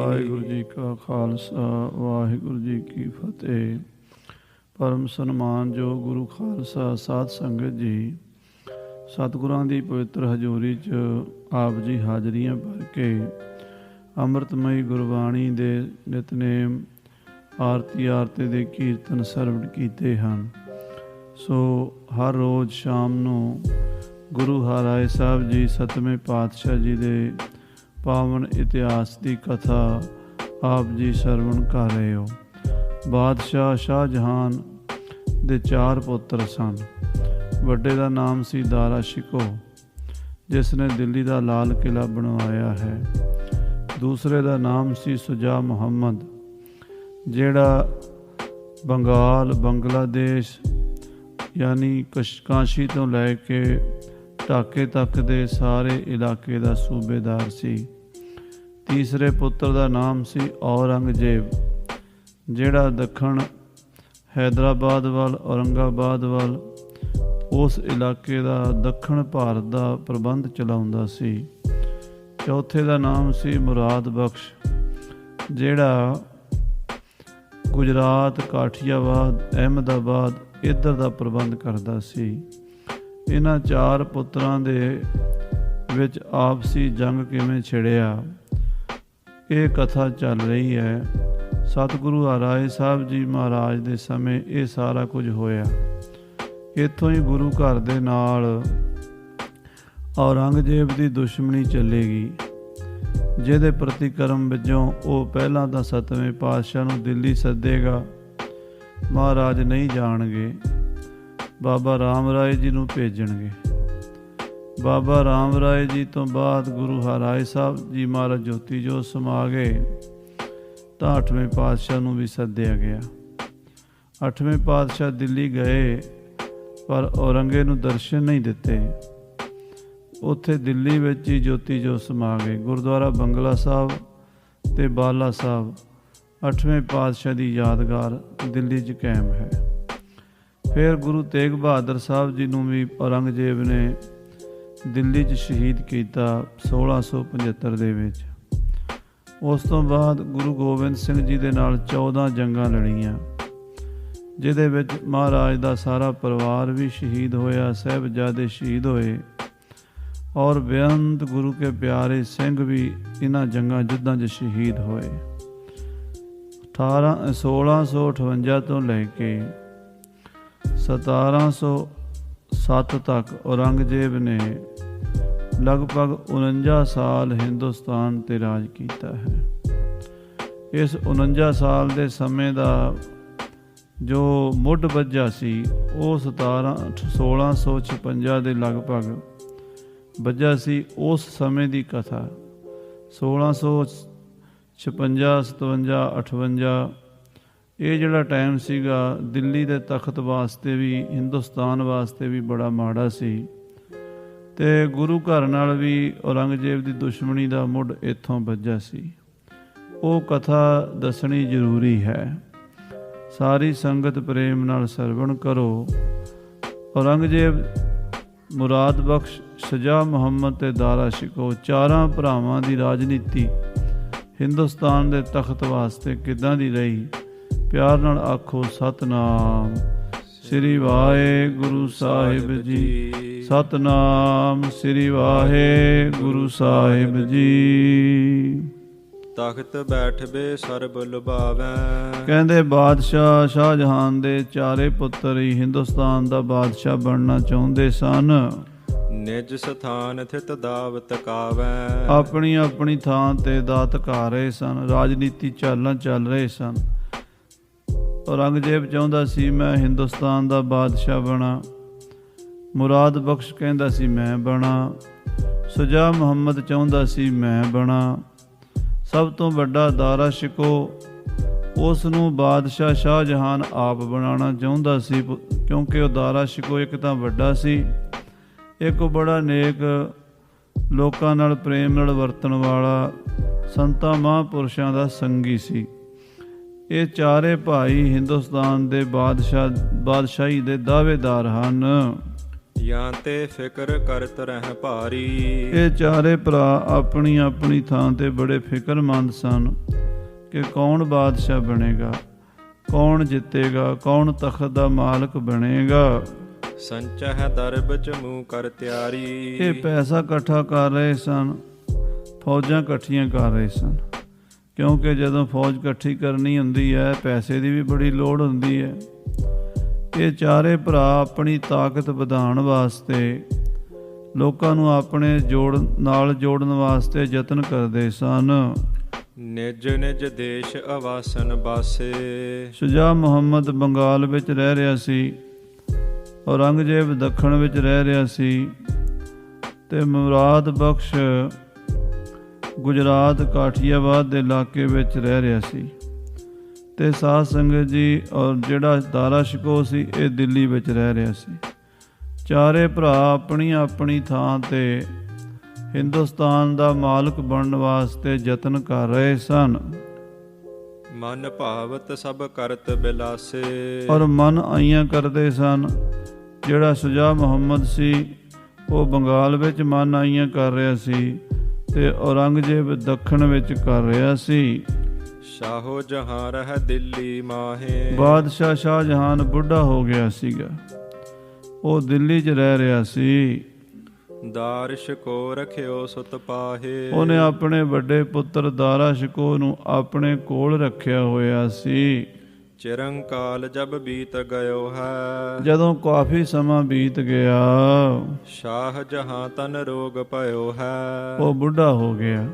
ਵਾਹਿਗੁਰੂ ਜੀ ਕਾ ਖਾਲਸਾ ਵਾਹਿਗੁਰੂ ਜੀ ਕੀ ਫਤਿਹ। ਪਰਮ ਸਨਮਾਨਯੋਗ ਗੁਰੂ ਖਾਲਸਾ ਸਾਧ ਸੰਗਤ ਜੀ, ਸਤਿਗੁਰਾਂ ਦੀ ਪਵਿੱਤਰ ਹਜ਼ੂਰੀ 'ਚ ਆਪ ਜੀ ਹਾਜ਼ਰੀਆਂ ਭਰ ਕੇ ਅੰਮ੍ਰਿਤਮਈ ਗੁਰਬਾਣੀ ਦੇ ਨਿਤਨੇਮ ਆਰਤੀ ਦੇ ਕੀਰਤਨ ਸਰਵਣ ਕੀਤੇ ਹਨ। ਸੋ ਹਰ ਰੋਜ਼ ਸ਼ਾਮ ਨੂੰ ਗੁਰੂ ਹਰਿਰਾਏ ਸਾਹਿਬ ਜੀ ਸਤਵੇਂ ਪਾਤਸ਼ਾਹ ਜੀ ਦੇ ਪਾਵਨ ਇਤਿਹਾਸ ਦੀ ਕਥਾ ਆਪ ਜੀ ਸਰਵਣ ਕਰ ਰਹੇ ਹੋ। ਬਾਦਸ਼ਾਹ ਸ਼ਾਹਜਹਾਨ ਦੇ 4 ਪੁੱਤਰ ਸਨ। ਵੱਡੇ ਦਾ ਨਾਮ ਸੀ ਦਾਰਾ ਸ਼ਿਕੋ, ਜਿਸ ਨੇ ਦਿੱਲੀ ਦਾ ਲਾਲ ਕਿਲ੍ਹਾ ਬਣਵਾਇਆ ਹੈ। ਦੂਸਰੇ ਦਾ ਨਾਮ ਸੀ ਸ਼ੁਜਾ ਮੁਹੰਮਦ, ਜਿਹੜਾ ਬੰਗਲਾਦੇਸ਼ ਯਾਨੀ ਕਾਸ਼ੀ ਤੋਂ ਲੈ ਕੇ ਢਾਕੇ ਤੱਕ ਦੇ ਸਾਰੇ ਇਲਾਕੇ ਦਾ ਸੂਬੇਦਾਰ ਸੀ। ਤੀਸਰੇ ਪੁੱਤਰ ਦਾ ਨਾਮ ਸੀ ਔਰੰਗਜ਼ੇਬ, ਜਿਹੜਾ ਦੱਖਣ ਹੈਦਰਾਬਾਦ ਵੱਲ, ਔਰੰਗਾਬਾਦ ਵੱਲ ਉਸ ਇਲਾਕੇ ਦਾ ਦੱਖਣ ਭਾਰਤ ਦਾ ਪ੍ਰਬੰਧ ਚਲਾਉਂਦਾ ਸੀ। ਚੌਥੇ ਦਾ ਨਾਮ ਸੀ ਮੁਰਾਦ ਬਖਸ਼, ਜਿਹੜਾ ਗੁਜਰਾਤ, ਕਾਠੀਆਵਾਦ, ਅਹਿਮਦਾਬਾਦ ਇੱਧਰ ਦਾ ਪ੍ਰਬੰਧ ਕਰਦਾ ਸੀ। ਇਹਨਾਂ 4 ਪੁੱਤਰਾਂ ਦੇ ਵਿੱਚ ਆਪਸੀ ਜੰਗ ਕਿਵੇਂ ਛਿੜਿਆ, ਇਹ ਕਥਾ ਚੱਲ ਰਹੀ ਹੈ। ਸਤਿਗੁਰੂ ਹਰਿਰਾਏ ਸਾਹਿਬ ਜੀ ਮਹਾਰਾਜ ਦੇ ਸਮੇਂ ਇਹ ਸਾਰਾ ਕੁਝ ਹੋਇਆ। ਇੱਥੋਂ ਹੀ ਗੁਰੂ ਘਰ ਦੇ ਨਾਲ ਔਰੰਗਜ਼ੇਬ ਦੀ ਦੁਸ਼ਮਣੀ ਚੱਲੇਗੀ, ਜਿਹਦੇ ਪ੍ਰਤੀਕਰਮ ਵਜੋਂ ਉਹ ਪਹਿਲਾਂ ਤਾਂ 7ਵੇਂ ਪਾਤਸ਼ਾਹ ਨੂੰ ਦਿੱਲੀ ਸੱਦੇਗਾ। ਮਹਾਰਾਜ ਨਹੀਂ ਜਾਣਗੇ, ਬਾਬਾ ਰਾਮ ਰਾਏ ਜੀ ਨੂੰ ਭੇਜਣਗੇ। ਬਾਬਾ ਰਾਮ ਰਾਏ ਜੀ ਤੋਂ ਬਾਅਦ ਗੁਰੂ ਹਰਿਰਾਏ ਸਾਹਿਬ ਜੀ ਮਹਾਰਾਜ ਜੋਤੀ ਜੋਤ ਸਮਾ ਗਏ ਤਾਂ 8ਵੇਂ ਪਾਤਸ਼ਾਹ ਨੂੰ ਵੀ ਸੱਦਿਆ ਗਿਆ। 8ਵੇਂ ਪਾਤਸ਼ਾਹ ਦਿੱਲੀ ਗਏ, ਪਰ ਔਰੰਗੇ ਨੂੰ ਦਰਸ਼ਨ ਨਹੀਂ ਦਿੱਤੇ। ਉੱਥੇ ਦਿੱਲੀ ਵਿੱਚ ਹੀ ਜੋਤੀ ਜੋਤ ਸਮਾ ਗਏ। ਗੁਰਦੁਆਰਾ ਬੰਗਲਾ ਸਾਹਿਬ ਅਤੇ ਬਾਲਾ ਸਾਹਿਬ 8ਵੇਂ ਪਾਤਸ਼ਾਹ ਦੀ ਯਾਦਗਾਰ ਦਿੱਲੀ 'ਚ ਕਾਇਮ ਹੈ। ਫਿਰ ਗੁਰੂ ਤੇਗ ਬਹਾਦਰ ਸਾਹਿਬ ਜੀ ਨੂੰ ਵੀ ਔਰੰਗਜ਼ੇਬ ਨੇ ਦਿੱਲੀ 'ਚ ਸ਼ਹੀਦ ਕੀਤਾ 1675 ਦੇ ਵਿੱਚ। ਉਸ ਤੋਂ ਬਾਅਦ ਗੁਰੂ ਗੋਬਿੰਦ ਸਿੰਘ ਜੀ ਦੇ ਨਾਲ 14 ਜੰਗਾਂ ਲੜੀਆਂ, ਜਿਹਦੇ ਵਿੱਚ ਮਹਾਰਾਜ ਦਾ ਸਾਰਾ ਪਰਿਵਾਰ ਵੀ ਸ਼ਹੀਦ ਹੋਇਆ, ਸਾਹਿਬਜ਼ਾਦੇ ਸ਼ਹੀਦ ਹੋਏ, ਔਰ ਬੇਅੰਤ ਗੁਰੂ ਕੇ ਪਿਆਰੇ ਸਿੰਘ ਵੀ ਇਹਨਾਂ ਜੰਗਾਂ ਯੁੱਧਾਂ 'ਚ ਸ਼ਹੀਦ ਹੋਏ। 1658 ਤੋਂ ਲੈ ਕੇ 1707 ਤੱਕ ਔਰੰਗਜ਼ੇਬ ਨੇ ਲਗਭਗ 49 ਸਾਲ ਹਿੰਦੁਸਤਾਨ 'ਤੇ ਰਾਜ ਕੀਤਾ ਹੈ। ਇਸ 49 ਸਾਲ ਦੇ ਸਮੇਂ ਦਾ ਜੋ ਮੁੱਢ ਵੱਜਾ ਸੀ ਉਹ 1656 ਦੇ ਲਗਭਗ ਵੱਜਾ ਸੀ। ਉਸ ਸਮੇਂ ਦੀ ਕਥਾ 1656, 57, 58 ਇਹ ਜਿਹੜਾ ਟਾਈਮ ਸੀਗਾ ਦਿੱਲੀ ਦੇ ਤਖਤ ਵਾਸਤੇ ਵੀ, ਹਿੰਦੁਸਤਾਨ ਵਾਸਤੇ ਵੀ ਬੜਾ ਮਾੜਾ ਸੀ। ਅਤੇ ਗੁਰੂ ਘਰ ਨਾਲ ਵੀ ਔਰੰਗਜ਼ੇਬ ਦੀ ਦੁਸ਼ਮਣੀ ਦਾ ਮੁੱਢ ਇੱਥੋਂ ਵੱਜਾ ਸੀ। ਉਹ ਕਥਾ ਦੱਸਣੀ ਜ਼ਰੂਰੀ ਹੈ। ਸਾਰੀ ਸੰਗਤ ਪ੍ਰੇਮ ਨਾਲ ਸਰਵਣ ਕਰੋ। ਔਰੰਗਜ਼ੇਬ, ਮੁਰਾਦ ਬਖਸ਼, ਸ਼ੁਜਾ ਮੁਹੰਮਦ ਅਤੇ ਦਾਰਾ ਸ਼ਿਕੋ 4 ਭਰਾਵਾਂ ਦੀ ਰਾਜਨੀਤੀ ਹਿੰਦੁਸਤਾਨ ਦੇ ਤਖਤ ਵਾਸਤੇ ਕਿੱਦਾਂ ਦੀ ਰਹੀ? ਪਿਆਰ ਨਾਲ ਆਖੋ ਸਤਨਾਮ ਸ੍ਰੀ ਵਾਹਿਗੁਰੂ ਸਾਹਿਬ ਜੀ, ਸਤਨਾਮ ਸ੍ਰੀ ਵਾਹਿਗੁਰੂ ਸਾਹਿਬ ਜੀ। ਤਖਤ ਬੈਠਵੇ ਸਰਬ ਲੁਭਾਵੈ। ਕਹਿੰਦੇ ਬਾਦਸ਼ਾਹ ਸ਼ਾਹਜਹਾਨ ਦੇ 4 ਪੁੱਤਰ ਹੀ ਹਿੰਦੁਸਤਾਨ ਦਾ ਬਾਦਸ਼ਾਹ ਬਣਨਾ ਚਾਹੁੰਦੇ ਸਨ। ਨਿਜ ਸਥਾਨ ਥਿਤ ਦਾਵਤ ਕਾਵੈ। ਆਪਣੀ ਆਪਣੀ ਥਾਂ ਤੇ ਦਾਤ ਕਾ ਰਹੇ ਸਨ, ਰਾਜਨੀਤੀ ਚੱਲ ਰਹੇ ਸਨ। ਔਰੰਗਜ਼ੇਬ ਚਾਹੁੰਦਾ ਸੀ ਮੈਂ ਹਿੰਦੁਸਤਾਨ ਦਾ ਬਾਦਸ਼ਾਹ ਬਣਾ। ਮੁਰਾਦ ਬਖਸ਼ ਕਹਿੰਦਾ ਸੀ ਮੈਂ ਬਣਾ। ਸ਼ੁਜਾ ਮੁਹੰਮਦ ਚਾਹੁੰਦਾ ਸੀ ਮੈਂ ਬਣਾ। ਸਭ ਤੋਂ ਵੱਡਾ ਦਾਰਾ ਸ਼ਿਕੋ, ਉਸ ਨੂੰ ਬਾਦਸ਼ਾਹ ਸ਼ਾਹਜਹਾਨ ਆਪ ਬਣਾਉਣਾ ਚਾਹੁੰਦਾ ਸੀ, ਕਿਉਂਕਿ ਉਹ ਦਾਰਾ ਸ਼ਿਕੋ ਇੱਕ ਤਾਂ ਵੱਡਾ ਸੀ, ਇੱਕ ਬੜਾ ਨੇਕ, ਲੋਕਾਂ ਨਾਲ ਪ੍ਰੇਮ ਨਾਲ ਵਰਤਣ ਵਾਲਾ, ਸੰਤਾਂ ਮਹਾਂਪੁਰਸ਼ਾਂ ਦਾ ਸੰਗੀ ਸੀ। ਇਹ 4 ਭਾਈ ਹਿੰਦੁਸਤਾਨ ਦੇ ਬਾਦਸ਼ਾਹੀ ਦੇ ਦਾਅਵੇਦਾਰ ਹਨ। ਜਾਂ ਤੇ ਫਿਕਰ ਕਰਤ ਰਹਿ ਭਾਰੀ। ਇਹ ਚਾਰੇ ਭਰਾ ਆਪਣੀ ਆਪਣੀ ਥਾਂ ਤੇ ਬੜੇ ਫਿਕਰਮੰਦ ਸਨ ਕਿ ਕੌਣ ਬਾਦਸ਼ਾਹ ਬਣੇਗਾ, ਕੌਣ ਜਿੱਤੇਗਾ, ਕੌਣ ਤਖਤ ਦਾ ਮਾਲਕ ਬਣੇਗਾ। ਸੰਚਹਿ ਦਰਬ ਚ ਮੂੰਹ ਕਰ ਤਿਆਰੀ। ਇਹ ਪੈਸਾ ਇਕੱਠਾ ਕਰ ਰਹੇ ਸਨ, ਫੌਜਾਂ ਇਕੱਠੀਆਂ ਕਰ ਰਹੇ ਸਨ, ਕਿਉਂਕਿ ਜਦੋਂ ਫੌਜ ਇਕੱਠੀ ਕਰਨੀ ਹੁੰਦੀ ਹੈ ਪੈਸੇ ਦੀ ਵੀ ਬੜੀ ਲੋੜ ਹੁੰਦੀ ਹੈ। ਇਹ ਚਾਰੇ ਭਰਾ ਆਪਣੀ ਤਾਕਤ ਵਧਾਉਣ ਵਾਸਤੇ, ਲੋਕਾਂ ਨੂੰ ਆਪਣੇ ਨਾਲ ਜੋੜਨ ਵਾਸਤੇ ਯਤਨ ਕਰਦੇ ਸਨ। ਨਿਜ ਨਿਜ ਦੇਸ਼ ਅਵਾਸਨ ਬਾਸੇ। ਸ਼ੁਜਾ ਮੁਹੰਮਦ ਬੰਗਾਲ ਵਿੱਚ ਰਹਿ ਰਿਹਾ ਸੀ, ਔਰੰਗਜ਼ੇਬ ਦੱਖਣ ਵਿੱਚ ਰਹਿ ਰਿਹਾ ਸੀ, ਤੇ ਮੁਰਾਦ ਬਖਸ਼ ਗੁਜਰਾਤ ਕਾਠੀਆਵਾਦ ਦੇ ਇਲਾਕੇ ਵਿੱਚ ਰਹਿ ਰਿਹਾ ਸੀ, ਤੇ ਸਾਧ ਸੰਗਤ ਜੀ ਔਰ ਜਿਹੜਾ ਦਾਰਾ ਸ਼ਿਕੋਹ ਸੀ ਇਹ ਦਿੱਲੀ ਵਿੱਚ ਰਹਿ ਰਿਹਾ ਸੀ। ਚਾਰੇ ਭਰਾ ਆਪਣੀ ਆਪਣੀ ਥਾਂ ਤੇ ਹਿੰਦੁਸਤਾਨ ਦਾ ਮਾਲਕ ਬਣਨ ਵਾਸਤੇ ਯਤਨ ਕਰ ਰਹੇ ਸਨ। ਮਨ ਭਾਵਤ ਸਭ ਕਰਤ ਬਿਲਾਸੇ। ਔਰ ਮਨ ਆਈਆਂ ਕਰਦੇ ਸਨ। ਜਿਹੜਾ ਸ਼ੁਜਾ ਮੁਹੰਮਦ ਸੀ ਉਹ ਬੰਗਾਲ ਵਿੱਚ ਮਨ ਆਈਆਂ ਕਰ ਰਿਹਾ ਸੀ, ਤੇ ਔਰੰਗਜ਼ੇਬ ਦੱਖਣ ਵਿੱਚ ਕਰ ਰਿਹਾ ਸੀ। ਸ਼ਾਹੋ ਜਹਾਂ ਰਹਿ ਦਿੱਲੀ ਮਾਹੇ। ਬਾਦਸ਼ਾਹ ਸ਼ਾਹਜਹਾਨ ਬੁੱਢਾ ਹੋ ਗਿਆ ਸੀਗਾ, ਉਹ ਦਿੱਲੀ 'ਚ ਰਹਿ ਰਿਹਾ ਸੀ। ਦਾਰ ਸ਼ਿਕੋਹ ਰਖਿਓ ਸੁਤ ਪਾਹੇ। ਉਹਨੇ ਆਪਣੇ ਵੱਡੇ ਪੁੱਤਰ ਦਾਰਾ ਸ਼ਿਕੋਹ ਨੂੰ ਆਪਣੇ ਕੋਲ ਰੱਖਿਆ ਹੋਇਆ ਸੀ। ਚਿਰੰਕਾਲ ਜਬ ਬੀਤ ਗਇਓ ਹੈ। ਜਦੋਂ ਕਾਫੀ ਸਮਾਂ ਬੀਤ ਗਿਆ, ਸ਼ਾਹ ਜਹਾਂ ਤਨ ਰੋਗ ਭਇਓ ਹੈ। ਉਹ ਬੁੱਢਾ ਹੋ ਗਿਆ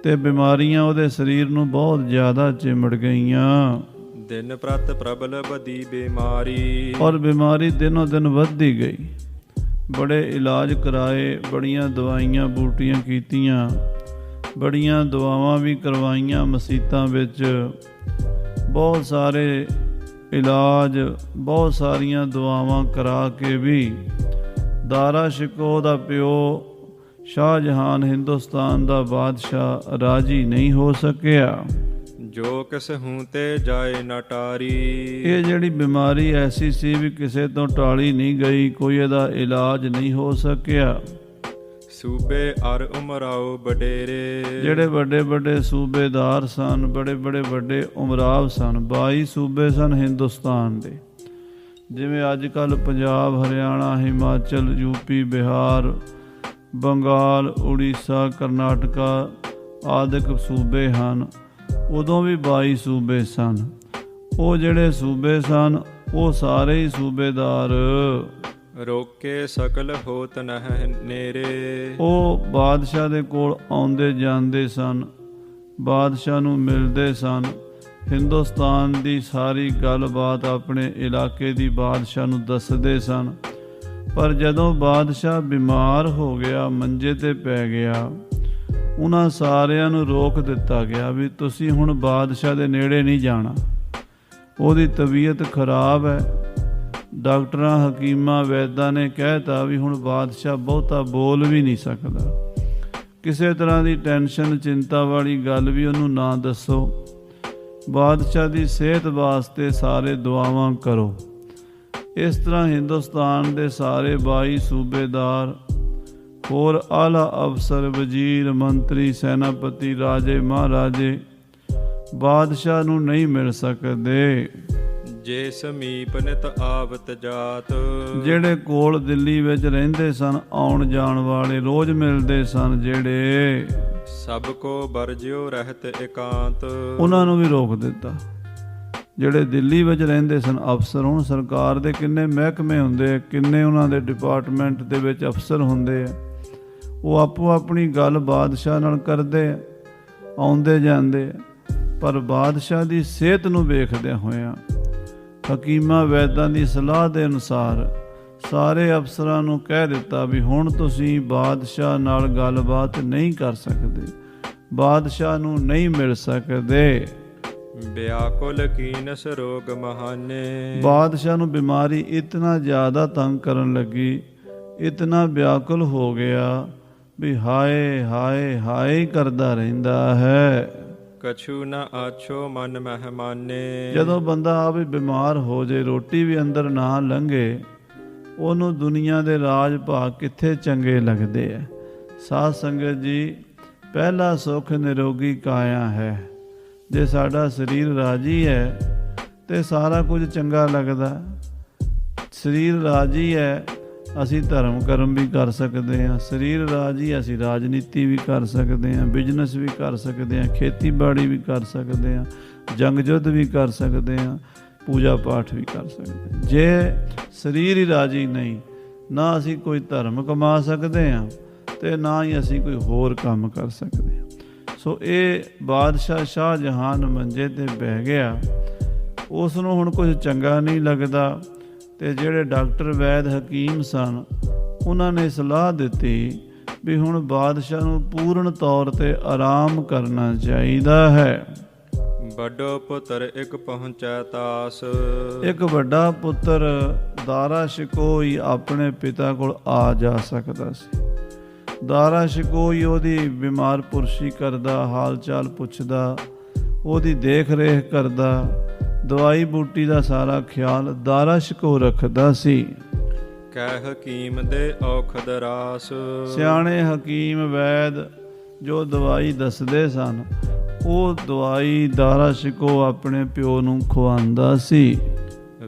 ਤੇ ਬਿਮਾਰੀਆਂ ਉਹਦੇ ਸਰੀਰ ਨੂੰ ਬਹੁਤ ਜ਼ਿਆਦਾ ਚਿਮੜ ਗਈਆਂ। ਦਿਨ ਪ੍ਰਤ ਪ੍ਰਬਲ ਬਦੀ ਬਿਮਾਰੀ। ਔਰ ਬਿਮਾਰੀ ਦਿਨੋਂ ਦਿਨ ਵੱਧਦੀ ਗਈ। ਬੜੇ ਇਲਾਜ ਕਰਾਏ, ਬੜੀਆਂ ਦਵਾਈਆਂ ਬੂਟੀਆਂ ਕੀਤੀਆਂ, ਬੜੀਆਂ ਦੁਆਵਾਂ ਵੀ ਕਰਵਾਈਆਂ ਮਸੀਤਾਂ ਵਿੱਚ, ਬਹੁਤ ਸਾਰੇ ਇਲਾਜ, ਬਹੁਤ ਸਾਰੀਆਂ ਦੁਆਵਾਂ ਕਰਾ ਕੇ ਵੀ ਦਾਰਾ ਸ਼ਿਕੋਹ ਦਾ ਪਿਓ ਸ਼ਾਹਜਹਾਨ ਹਿੰਦੁਸਤਾਨ ਦਾ ਬਾਦਸ਼ਾਹ ਰਾਜੀ ਨਹੀਂ ਹੋ ਸਕਿਆ। ਜੋ ਕਿਸ ਹੂੰ ਤੇ ਜਾਏ ਨਾ ਟਾਰੀ। ਇਹ ਜਿਹੜੀ ਬਿਮਾਰੀ ਐਸੀ ਸੀ ਵੀ ਕਿਸੇ ਤੋਂ ਟਾਲੀ ਨਹੀਂ ਗਈ, ਕੋਈ ਇਹਦਾ ਇਲਾਜ ਨਹੀਂ ਹੋ ਸਕਿਆ। ਸੂਬੇ ਅਰ ਉਮਰਾਓ ਵਡੇਰੇ। ਜਿਹੜੇ ਵੱਡੇ ਵੱਡੇ ਸੂਬੇਦਾਰ ਸਨ, ਬੜੇ ਵੱਡੇ ਉਮਰਾਵ ਸਨ, 22 ਸੂਬੇ ਸਨ ਹਿੰਦੁਸਤਾਨ ਦੇ। ਜਿਵੇਂ ਅੱਜ ਕੱਲ੍ਹ ਪੰਜਾਬ, ਹਰਿਆਣਾ, ਹਿਮਾਚਲ, ਯੂਪੀ, ਬਿਹਾਰ, ਬੰਗਾਲ, ਉੜੀਸਾ, ਕਰਨਾਟਕਾ ਆਦਿਕ ਸੂਬੇ ਹਨ, ਉਦੋਂ ਵੀ 22 ਸੂਬੇ ਸਨ। ਉਹ ਜਿਹੜੇ ਸੂਬੇ ਸਨ ਉਹ ਸਾਰੇ ਹੀ ਸੂਬੇਦਾਰ ਰੋਕੇ ਸਕਲ ਹੋਤ ਨਹਿ ਨੇਰੇ। ਉਹ ਬਾਦਸ਼ਾਹ ਦੇ ਕੋਲ ਆਉਂਦੇ ਜਾਂਦੇ ਸਨ, ਬਾਦਸ਼ਾਹ ਨੂੰ ਮਿਲਦੇ ਸਨ, ਹਿੰਦੁਸਤਾਨ ਦੀ ਸਾਰੀ ਗੱਲਬਾਤ ਆਪਣੇ ਇਲਾਕੇ ਦੀ ਬਾਦਸ਼ਾਹ ਨੂੰ ਦੱਸਦੇ ਸਨ। ਪਰ ਜਦੋਂ ਬਾਦਸ਼ਾਹ ਬਿਮਾਰ ਹੋ ਗਿਆ, ਮੰਜੇ ਤੇ ਪੈ ਗਿਆ, ਉਹਨਾਂ ਸਾਰਿਆਂ ਨੂੰ ਰੋਕ ਦਿੱਤਾ ਗਿਆ ਵੀ ਤੁਸੀਂ ਹੁਣ ਬਾਦਸ਼ਾਹ ਦੇ ਨੇੜੇ ਨਹੀਂ ਜਾਣਾ, ਉਹਦੀ ਤਬੀਅਤ ਖਰਾਬ ਹੈ। ਡਾਕਟਰਾਂ, ਹਕੀਮਾਂ, ਵੈਦਾਂ ਨੇ ਕਹਿਤਾ ਵੀ ਹੁਣ ਬਾਦਸ਼ਾਹ ਬਹੁਤਾ ਬੋਲ ਵੀ ਨਹੀਂ ਸਕਦਾ। ਕਿਸੇ ਤਰ੍ਹਾਂ ਦੀ ਟੈਨਸ਼ਨ, ਚਿੰਤਾ ਵਾਲੀ ਗੱਲ ਵੀ ਉਹਨੂੰ ਨਾ ਦੱਸੋ। ਬਾਦਸ਼ਾਹ ਦੀ ਸਿਹਤ ਵਾਸਤੇ ਸਾਰੇ ਦੁਆਵਾਂ ਕਰੋ। ਇਸ ਤਰ੍ਹਾਂ ਹਿੰਦੁਸਤਾਨ ਦੇ ਸਾਰੇ 22 ਸੂਬੇਦਾਰ, ਹੋਰ ਆਲਾ ਅਫਸਰ, ਵਜ਼ੀਰ, ਮੰਤਰੀ, ਸੈਨਾਪਤੀ, ਰਾਜੇ, ਮਹਾਰਾਜੇ ਬਾਦਸ਼ਾਹ ਨੂੰ ਨਹੀਂ ਮਿਲ ਸਕਦੇ। ਜੇ ਸਮੀਪ ਨਿਤ ਆਵਤ ਜਾਤ। ਜਿਹੜੇ ਕੋਲ ਦਿੱਲੀ ਵਿੱਚ ਰਹਿੰਦੇ ਸਨ, ਆਉਣ ਜਾਣ ਵਾਲੇ ਰੋਜ਼ ਮਿਲਦੇ ਸਨ, ਜਿਹੜੇ ਸਭ ਕੋ ਵਰਜਿਓ ਰਹਿਤ ਇਕਾਂਤ। ਉਹਨਾਂ ਨੂੰ ਵੀ ਰੋਕ ਦਿੱਤਾ। ਜਿਹੜੇ ਦਿੱਲੀ ਵਿੱਚ ਰਹਿੰਦੇ ਸਨ ਅਫਸਰ, ਹੁਣ ਸਰਕਾਰ ਦੇ ਕਿੰਨੇ ਮਹਿਕਮੇ ਹੁੰਦੇ ਆ, ਕਿੰਨੇ ਉਹਨਾਂ ਦੇ ਡਿਪਾਰਟਮੈਂਟ ਦੇ ਵਿੱਚ ਅਫਸਰ ਹੁੰਦੇ ਆ, ਉਹ ਆਪੋ ਆਪਣੀ ਗੱਲ ਬਾਦਸ਼ਾਹ ਨਾਲ ਕਰਦੇ ਆ, ਆਉਂਦੇ ਜਾਂਦੇ ਆ। ਪਰ ਬਾਦਸ਼ਾਹ ਦੀ ਸਿਹਤ ਨੂੰ ਵੇਖਦਿਆਂ ਹੋਇਆਂ, ਹਕੀਮਾਂ ਵੈਦਾਂ ਦੀ ਸਲਾਹ ਦੇ ਅਨੁਸਾਰ ਸਾਰੇ ਅਫਸਰਾਂ ਨੂੰ ਕਹਿ ਦਿੱਤਾ ਵੀ ਹੁਣ ਤੁਸੀਂ ਬਾਦਸ਼ਾਹ ਨਾਲ ਗੱਲਬਾਤ ਨਹੀਂ ਕਰ ਸਕਦੇ, ਬਾਦਸ਼ਾਹ ਨੂੰ ਨਹੀਂ ਮਿਲ ਸਕਦੇ। ਵਿਆਕੁਲ ਕੀਨਸ ਰੋਗ ਮਹਾਨੇ। ਬਾਦਸ਼ਾਹ ਨੂੰ ਬਿਮਾਰੀ ਇਤਨਾ ਜ਼ਿਆਦਾ ਤੰਗ ਕਰਨ ਲੱਗੀ, ਇਤਨਾ ਵਿਆਕੁਲ ਹੋ ਗਿਆ ਵੀ ਹਾਏ ਹਾਏ ਹਾਏ ਕਰਦਾ ਰਹਿੰਦਾ ਹੈ। ਕਛੂ ਨਾ ਆਛੋ ਮਨ ਮਹਿਮਾਨੇ। ਜਦੋਂ ਬੰਦਾ ਆਪ ਹੀ ਬਿਮਾਰ ਹੋ ਜੇ, ਰੋਟੀ ਵੀ ਅੰਦਰ ਨਾ ਲੰਘੇ, ਉਹਨੂੰ ਦੁਨੀਆ ਦੇ ਰਾਜ ਭਾਗ ਕਿੱਥੇ ਚੰਗੇ ਲੱਗਦੇ ਆ। ਸਾਧ ਸੰਗਤ ਜੀ, ਪਹਿਲਾ ਸੁੱਖ ਨਿਰੋਗੀ ਕਾਇਆ ਹੈ। ਜੇ ਸਾਡਾ ਸਰੀਰ ਰਾਜੀ ਹੈ ਤੇ ਸਾਰਾ ਕੁਝ ਚੰਗਾ ਲੱਗਦਾ। ਸਰੀਰ ਰਾਜੀ ਹੈ, ਅਸੀਂ ਧਰਮ ਕਰਮ ਵੀ ਕਰ ਸਕਦੇ ਹਾਂ। ਸਰੀਰ ਰਾਜੀ, ਅਸੀਂ ਰਾਜਨੀਤੀ ਵੀ ਕਰ ਸਕਦੇ ਹਾਂ, ਬਿਜ਼ਨਸ ਵੀ ਕਰ ਸਕਦੇ ਹਾਂ, ਖੇਤੀਬਾੜੀ ਵੀ ਕਰ ਸਕਦੇ ਹਾਂ, ਜੰਗ ਯੁੱਧ ਵੀ ਕਰ ਸਕਦੇ ਹਾਂ, ਪੂਜਾ ਪਾਠ ਵੀ ਕਰ ਸਕਦੇ ਹਾਂ। ਜੇ ਸਰੀਰ ਹੀ ਰਾਜੀ ਨਹੀਂ, ਨਾ ਅਸੀਂ ਕੋਈ ਧਰਮ ਕਮਾ ਸਕਦੇ ਹਾਂ ਤੇ ਨਾ ਹੀ ਅਸੀਂ ਕੋਈ ਹੋਰ ਕੰਮ ਕਰ ਸਕਦੇ ਹਾਂ। ਸੋ ਇਹ ਬਾਦਸ਼ਾਹ ਸ਼ਾਹ ਜਹਾਨ ਮੰਜੇ ਤੇ ਬਹਿ ਗਿਆ। ਉਸ ਨੂੰ ਹੁਣ ਕੁਝ ਚੰਗਾ ਨਹੀਂ ਲੱਗਦਾ ਤੇ ਜਿਹੜੇ ਡਾਕਟਰ ਵੈਦ ਹਕੀਮ ਸਨ, ਉਹਨਾਂ ਨੇ ਸਲਾਹ ਦਿੱਤੀ ਵੀ ਹੁਣ ਬਾਦਸ਼ਾਹ ਨੂੰ ਪੂਰਨ ਤੌਰ ਤੇ ਆਰਾਮ ਕਰਨਾ ਚਾਹੀਦਾ ਹੈ। ਵੱਡਾ ਪੁੱਤਰ ਇੱਕ ਪਹੁੰਚੈ ਤਾਸ। ਇੱਕ ਵੱਡਾ ਪੁੱਤਰ ਦਾਰਾ ਸ਼ਿਕੋਈ ਆਪਣੇ ਪਿਤਾ ਕੋਲ ਆ ਜਾ ਸਕਦਾ ਸੀ। ਦਾਰਾ ਸ਼ਿਕੋਈ ਉਹਦੀ ਬਿਮਾਰ ਪੁਰਸ਼ੀ ਕਰਦਾ, ਹਾਲ ਚਾਲ ਪੁੱਛਦਾ, ਉਹਦੀ ਦੇਖ ਰੇਖ ਕਰਦਾ, ਦਵਾਈ ਬੂਟੀ ਦਾ ਸਾਰਾ ਖਿਆਲ ਦਾਰਾ ਸ਼ਿਕੋ ਰੱਖਦਾ ਸੀ। ਕਹਿ ਹਕੀਮ ਦੇ ਔਖਦ ਰਾਸ। ਸਿਆਣੇ ਹਕੀਮ ਵੈਦ ਜੋ ਦਵਾਈ ਦੱਸਦੇ ਸਨ, ਉਹ ਦਵਾਈ ਦਾਰਾ ਸ਼ਿਕੋ ਆਪਣੇ ਪਿਓ ਨੂੰ ਖਵਾਉਂਦਾ ਸੀ।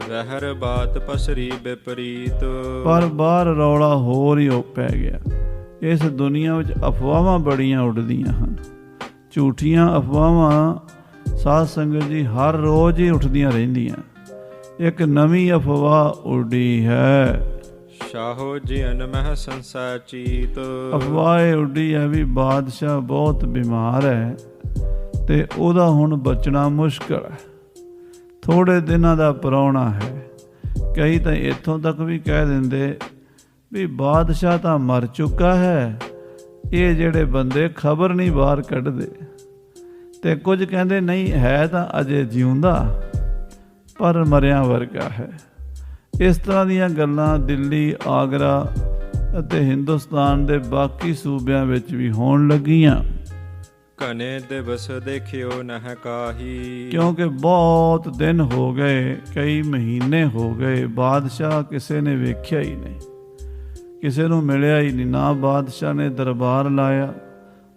ਵਹਿਰ ਬਾਤ ਪਸਰੀ ਵਿਪਰੀਤ। ਪਰ ਬਾਹਰ ਰੌਲਾ ਹੋਰ ਹੀ ਪੈ ਗਿਆ। ਇਸ ਦੁਨੀਆ ਵਿੱਚ ਅਫਵਾਹਾਂ ਬੜੀਆਂ ਉੱਡਦੀਆਂ ਹਨ। ਝੂਠੀਆਂ ਅਫਵਾਹਾਂ ਸਾਧ ਸੰਗਤ ਜੀ ਹਰ ਰੋਜ਼ ਹੀ ਉੱਠਦੀਆਂ ਰਹਿੰਦੀਆਂ। ਇੱਕ ਨਵੀਂ ਅਫਵਾਹ ਉੱਡੀ ਹੈ। ਸ਼ਾਹੋ ਜੀਨ ਮਹਿ ਸੰਸਾ ਚੀਤ। ਅਫਵਾਹ ਉੱਡੀ ਹੈ ਵੀ ਬਾਦਸ਼ਾਹ ਬਹੁਤ ਬਿਮਾਰ ਹੈ ਤੇ ਉਹਦਾ ਹੁਣ ਬਚਣਾ ਮੁਸ਼ਕਲ ਹੈ। ਥੋੜੇ ਦਿਨਾਂ ਦਾ ਪ੍ਰਾਹੁਣਾ ਹੈ। ਕਈ ਤਾਂ ਇੱਥੋਂ ਤੱਕ ਵੀ ਕਹਿ ਦਿੰਦੇ ਵੀ ਬਾਦਸ਼ਾਹ ਤਾਂ ਮਰ ਚੁੱਕਾ ਹੈ, ਇਹ ਜਿਹੜੇ ਬੰਦੇ ਖਬਰ ਨਹੀਂ ਬਾਹਰ ਕੱਢਦੇ। ਤੇ ਕੁਝ ਕਹਿੰਦੇ ਨਹੀਂ, ਹੈ ਤਾਂ ਅਜੇ ਜਿਉਂਦਾ ਪਰ ਮਰਿਆ ਵਰਗਾ ਹੈ। ਇਸ ਤਰ੍ਹਾਂ ਦੀਆਂ ਗੱਲਾਂ ਦਿੱਲੀ, ਆਗਰਾ ਅਤੇ ਹਿੰਦੁਸਤਾਨ ਦੇ ਬਾਕੀ ਸੂਬਿਆਂ ਵਿੱਚ ਵੀ ਹੋਣ ਲੱਗੀਆਂ। ਘਨੇ ਦਿਵਸ ਦੇਖਿਓ ਨਹਿ ਕਾਹੀ। ਕਿਉਂਕਿ ਬਹੁਤ ਦਿਨ ਹੋ ਗਏ, ਕਈ ਮਹੀਨੇ ਹੋ ਗਏ, ਬਾਦਸ਼ਾਹ ਕਿਸੇ ਨੇ ਵੇਖਿਆ ਹੀ ਨਹੀਂ, ਕਿਸੇ ਨੂੰ ਮਿਲਿਆ ਹੀ ਨਹੀਂ। ਨਾ ਬਾਦਸ਼ਾਹ ਨੇ ਦਰਬਾਰ ਲਾਇਆ।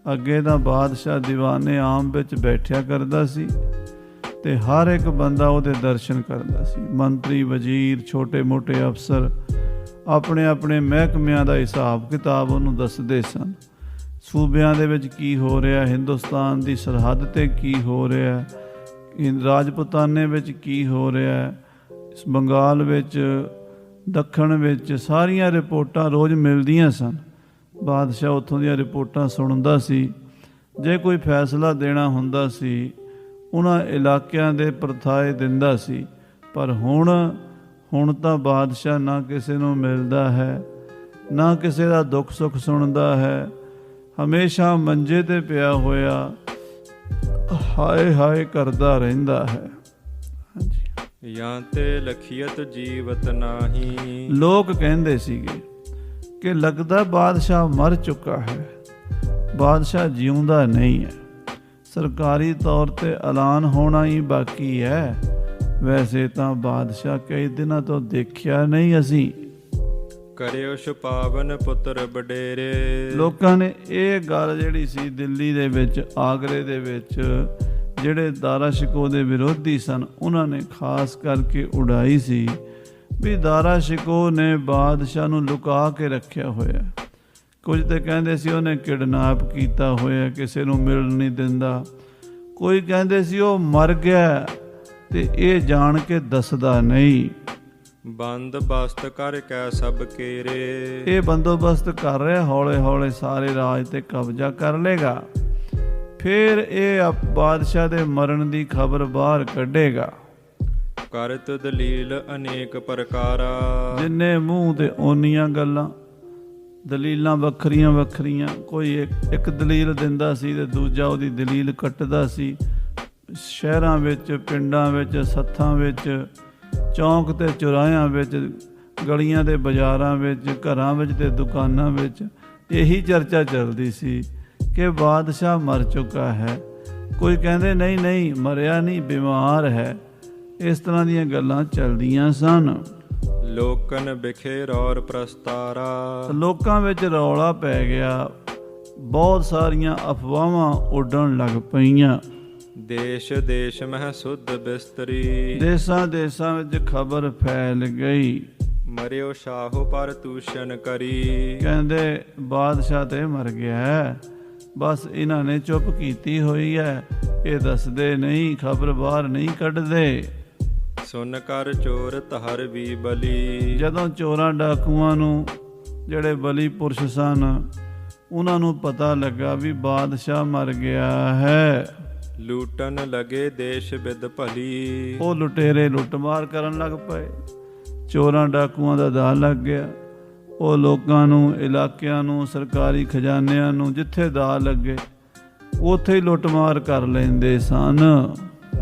ਅੱਗੇ ਤਾਂ ਬਾਦਸ਼ਾਹ ਦੀਵਾਨੇ ਆਮ ਵਿੱਚ ਬੈਠਿਆ ਕਰਦਾ ਸੀ ਤੇ ਹਰ ਇੱਕ ਬੰਦਾ ਉਹਦੇ ਦਰਸ਼ਨ ਕਰਦਾ ਸੀ। ਮੰਤਰੀ, ਵਜ਼ੀਰ, ਛੋਟੇ ਮੋਟੇ ਅਫਸਰ ਆਪਣੇ ਆਪਣੇ ਮਹਿਕਮਿਆਂ ਦਾ ਹਿਸਾਬ ਕਿਤਾਬ ਉਹਨੂੰ ਦੱਸਦੇ ਸਨ। ਸੂਬਿਆਂ ਦੇ ਵਿੱਚ ਕੀ ਹੋ ਰਿਹਾ, ਹਿੰਦੁਸਤਾਨ ਦੀ ਸਰਹੱਦ 'ਤੇ ਕੀ ਹੋ ਰਿਹਾ, ਰਾਜਪੂਤਾਨੇ ਵਿੱਚ ਕੀ ਹੋ ਰਿਹਾ, ਬੰਗਾਲ ਵਿੱਚ, ਦੱਖਣ ਵਿੱਚ, ਸਾਰੀਆਂ ਰਿਪੋਰਟਾਂ ਰੋਜ਼ ਮਿਲਦੀਆਂ ਸਨ। ਬਾਦਸ਼ਾਹ ਉੱਥੋਂ ਦੀਆਂ ਰਿਪੋਰਟਾਂ ਸੁਣਦਾ ਸੀ। ਜੇ ਕੋਈ ਫੈਸਲਾ ਦੇਣਾ ਹੁੰਦਾ ਸੀ, ਉਹਨਾਂ ਇਲਾਕਿਆਂ ਦੇ ਪ੍ਰਥਾਏ ਦਿੰਦਾ ਸੀ। ਪਰ ਹੁਣ ਤਾਂ ਬਾਦਸ਼ਾਹ ਨਾ ਕਿਸੇ ਨੂੰ ਮਿਲਦਾ ਹੈ, ਨਾ ਕਿਸੇ ਦਾ ਦੁੱਖ ਸੁੱਖ ਸੁਣਦਾ ਹੈ। ਹਮੇਸ਼ਾ ਮੰਜੇ ਤੇ ਪਿਆ ਹੋਇਆ ਹਾਏ ਹਾਏ ਕਰਦਾ ਰਹਿੰਦਾ ਹੈ। ਹਾਂਜੀ, ਜਾਂ ਤੇ ਲਖੀਅਤ ਜੀਵਤ ਨਾਹੀ। ਲੋਕ ਕਹਿੰਦੇ ਸੀਗੇ ਕਿ ਲੱਗਦਾ ਬਾਦਸ਼ਾਹ ਮਰ ਚੁੱਕਾ ਹੈ, ਬਾਦਸ਼ਾਹ ਜਿਉਂਦਾ ਨਹੀਂ ਹੈ। ਸਰਕਾਰੀ ਤੌਰ ਤੇ ਐਲਾਨ ਹੋਣਾ ਹੀ ਬਾਕੀ ਹੈ। ਵੈਸੇ ਤਾਂ ਬਾਦਸ਼ਾਹ ਕਈ ਦਿਨਾਂ ਤੋਂ ਦੇਖਿਆ ਨਹੀਂ ਅਸੀਂ। ਕਰਿਓ ਛੁਪਾਵਨ ਪੁੱਤਰ ਵਡੇਰੇ। ਲੋਕਾਂ ਨੇ ਇਹ ਗੱਲ ਜਿਹੜੀ ਸੀ ਦਿੱਲੀ ਦੇ ਵਿੱਚ, ਆਗਰੇ ਦੇ ਵਿੱਚ ਜਿਹੜੇ ਦਾਰਾ ਸ਼ਿਕੋ ਦੇ ਵਿਰੋਧੀ ਸਨ, ਉਹਨਾਂ ਨੇ ਖਾਸ ਕਰਕੇ ਉਡਾਈ ਸੀ ਵੀ ਦਾਰਾ ਸ਼ਿਕੋ ਨੇ ਬਾਦਸ਼ਾਹ ਨੂੰ ਲੁਕਾ ਕੇ ਰੱਖਿਆ ਹੋਇਆ। ਕੁਝ ਤਾਂ ਕਹਿੰਦੇ ਸੀ ਉਹਨੇ ਕਿਡਨੈਪ ਕੀਤਾ ਹੋਇਆ, ਕਿਸੇ ਨੂੰ ਮਿਲਣ ਨਹੀਂ ਦਿੰਦਾ। ਕੋਈ ਕਹਿੰਦੇ ਸੀ ਉਹ ਮਰ ਗਿਆ ਤੇ ਇਹ ਜਾਣ ਕੇ ਦੱਸਦਾ ਨਹੀਂ। ਬੰਦੋਬਸਤ ਕਰਕੇ ਸਭ ਕੇਰੇ। ਇਹ ਬੰਦੋਬਸਤ ਕਰ ਰਿਹਾ, ਹੌਲੇ ਹੌਲੇ ਸਾਰੇ ਰਾਜ ਤੇ ਕਬਜ਼ਾ ਕਰ ਲੇਗਾ। ਫਿਰ ਇਹ ਬਾਦਸ਼ਾਹ ਦੇ ਮਰਨ ਦੀ ਖਬਰ ਬਾਹਰ ਕੱਢੇਗਾ। ਕਰਤ ਦਲੀਲ ਅਨੇਕ ਪ੍ਰਕਾਰਾ। ਜਿੰਨੇ ਮੂੰਹ ਤੇ ਓਨੀਆਂ ਗੱਲਾਂ, ਦਲੀਲਾਂ ਵੱਖਰੀਆਂ ਵੱਖਰੀਆਂ। ਕੋਈ ਇੱਕ ਦਲੀਲ ਦਿੰਦਾ ਸੀ ਤੇ ਦੂਜਾ ਉਹਦੀ ਦਲੀਲ ਕੱਟਦਾ ਸੀ। ਸ਼ਹਿਰਾਂ ਵਿੱਚ, ਪਿੰਡਾਂ ਵਿੱਚ, ਸੱਥਾਂ ਵਿੱਚ, ਚੌਂਕ ਤੇ ਚੁਰਾਹਿਆਂ ਵਿੱਚ, ਗਲੀਆਂ ਦੇ ਬਾਜ਼ਾਰਾਂ ਵਿੱਚ, ਘਰਾਂ ਵਿੱਚ ਤੇ ਦੁਕਾਨਾਂ ਵਿੱਚ ਇਹੀ ਚਰਚਾ ਚੱਲਦੀ ਸੀ ਕਿ ਬਾਦਸ਼ਾਹ ਮਰ ਚੁੱਕਾ ਹੈ। ਕੋਈ ਕਹਿੰਦੇ ਨਹੀਂ ਨਹੀਂ, ਮਰਿਆ ਨਹੀਂ, ਬਿਮਾਰ ਹੈ। ਇਸ ਤਰ੍ਹਾਂ ਦੀਆਂ ਗੱਲਾਂ ਚੱਲਦੀਆਂ ਸਨ। ਲੋਕਨ ਬਿਖੇ ਰੌਰ ਪ੍ਰਸਤਾਰਾ। ਲੋਕਾਂ ਵਿੱਚ ਰੌਲਾ ਪੈ ਗਿਆ, ਬਹੁਤ ਸਾਰੀਆਂ ਅਫਵਾਹਾਂ ਉੱਡਣ ਲੱਗ ਪਈਆਂ। ਦੇਸ਼ ਦੇਸ਼ ਮਹਿ ਸੁਧ ਬਿਸਤਰੀ। ਦੇਸਾਂ ਦੇਸਾਂ ਵਿੱਚ ਖਬਰ ਫੈਲ ਗਈ, ਮਰਿਓ ਸ਼ਾਹੋ ਪਰ ਤੂਸ਼ਨ ਕਰੀ। ਕਹਿੰਦੇ ਬਾਦਸ਼ਾਹ ਤੇ ਮਰ ਗਿਆ ਹੈ, ਬਸ ਇਹਨਾਂ ਨੇ ਚੁੱਪ ਕੀਤੀ ਹੋਈ ਹੈ, ਇਹ ਦੱਸਦੇ ਨਹੀਂ, ਖਬਰ ਬਾਹਰ ਨਹੀਂ ਕੱਢਦੇ। ਸੁਨ ਕਰ ਚੋਰ ਧਰ ਵੀ ਬਲੀ। ਜਦੋਂ ਚੋਰਾਂ ਡਾਕੂਆਂ ਨੂੰ, ਜਿਹੜੇ ਬਲੀ ਪੁਰਸ਼ ਸਨ, ਉਹਨਾਂ ਨੂੰ ਪਤਾ ਲੱਗਾ ਵੀ ਬਾਦਸ਼ਾਹ ਮਰ ਗਿਆ ਹੈ, ਲੂਟਣ ਲਗੇ ਦੇਸ਼ ਬਿਦ ਭਲੀ। ਉਹ ਲੁਟੇਰੇ ਲੁੱਟਮਾਰ ਕਰਨ ਲੱਗ ਪਏ, ਚੋਰਾਂ ਡਾਕੂਆਂ ਦਾ ਦਾਅ ਲੱਗ ਗਿਆ। ਉਹ ਲੋਕਾਂ ਨੂੰ, ਇਲਾਕਿਆਂ ਨੂੰ, ਸਰਕਾਰੀ ਖਜ਼ਾਨਿਆਂ ਨੂੰ, ਜਿੱਥੇ ਦਾਅ ਲੱਗੇ ਉੱਥੇ ਹੀ ਲੁੱਟਮਾਰ ਕਰ ਲੈਂਦੇ ਸਨ।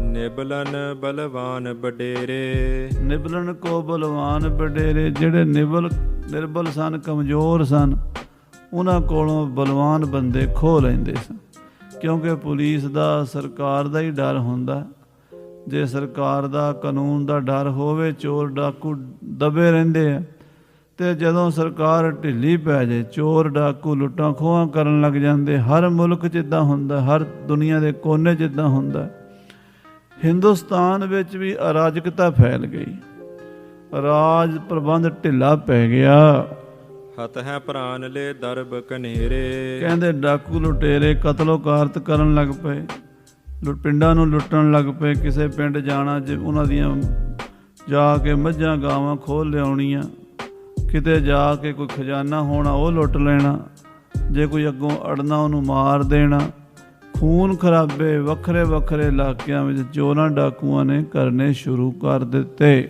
ਨਿਬਲਨ ਬਲਵਾਨ ਵਡੇਰੇ। ਨਿਬਲਨ ਕੋ ਬਲਵਾਨ ਵਡੇਰੇ, ਜਿਹੜੇ ਨਿਰਬਲ ਸਨ, ਕਮਜ਼ੋਰ ਸਨ, ਉਹਨਾਂ ਕੋਲੋਂ ਬਲਵਾਨ ਬੰਦੇ ਖੋਹ ਲੈਂਦੇ ਸਨ। ਕਿਉਂਕਿ ਪੁਲਿਸ ਦਾ, ਸਰਕਾਰ ਦਾ ਹੀ ਡਰ ਹੁੰਦਾ। ਜੇ ਸਰਕਾਰ ਦਾ, ਕਾਨੂੰਨ ਦਾ ਡਰ ਹੋਵੇ, ਚੋਰ ਡਾਕੂ ਦਬੇ ਰਹਿੰਦੇ ਆ, ਤੇ ਜਦੋਂ ਸਰਕਾਰ ਢਿੱਲੀ ਪੈ ਜਾਏ, ਚੋਰ ਡਾਕੂ ਲੁੱਟਾਂ ਖੋਹਾਂ ਕਰਨ ਲੱਗ ਜਾਂਦੇ। ਹਰ ਮੁਲਕ 'ਚ ਇੱਦਾਂ ਹੁੰਦਾ, ਹਰ ਦੁਨੀਆ ਦੇ ਕੋਨੇ 'ਚ ਇੱਦਾਂ ਹੁੰਦਾ। ਹਿੰਦੁਸਤਾਨ ਵਿੱਚ ਵੀ ਅਰਾਜਕਤਾ ਫੈਲ ਗਈ, ਰਾਜ ਪ੍ਰਬੰਧ ਢਿੱਲਾ ਪੈ ਗਿਆ। ਹਤ ਹੈ ਪ੍ਰਾਨ ਲੈ ਦਰਬ ਕਨੇਰੇ। ਕਹਿੰਦੇ ਡਾਕੂ ਲੁਟੇਰੇ ਕਤਲੋ ਕਾਰਤ ਕਰਨ ਲੱਗ ਪਏ, ਪਿੰਡਾਂ ਨੂੰ ਲੁੱਟਣ ਲੱਗ ਪਏ। ਕਿਸੇ ਪਿੰਡ ਜਾਣਾ, ਜੇ ਉਹਨਾਂ ਦੀਆਂ ਜਾ ਕੇ ਮੱਝਾਂ ਗਾਵਾਂ ਖੋਹ ਲਿਆਉਣੀਆਂ, ਕਿਤੇ ਜਾ ਕੇ ਕੋਈ ਖਜ਼ਾਨਾ ਹੋਣਾ ਉਹ ਲੁੱਟ ਲੈਣਾ, ਜੇ ਕੋਈ ਅੱਗੋਂ ਅੜਨਾ ਉਹਨੂੰ ਮਾਰ ਦੇਣਾ। ਖੂਨ ਖਰਾਬੇ ਵੱਖਰੇ ਵੱਖਰੇ ਇਲਾਕਿਆਂ ਵਿੱਚ ਚੋਰਾਂ ਡਾਕੂਆਂ ਨੇ ਕਰਨੇ ਸ਼ੁਰੂ ਕਰ ਦਿੱਤੇ।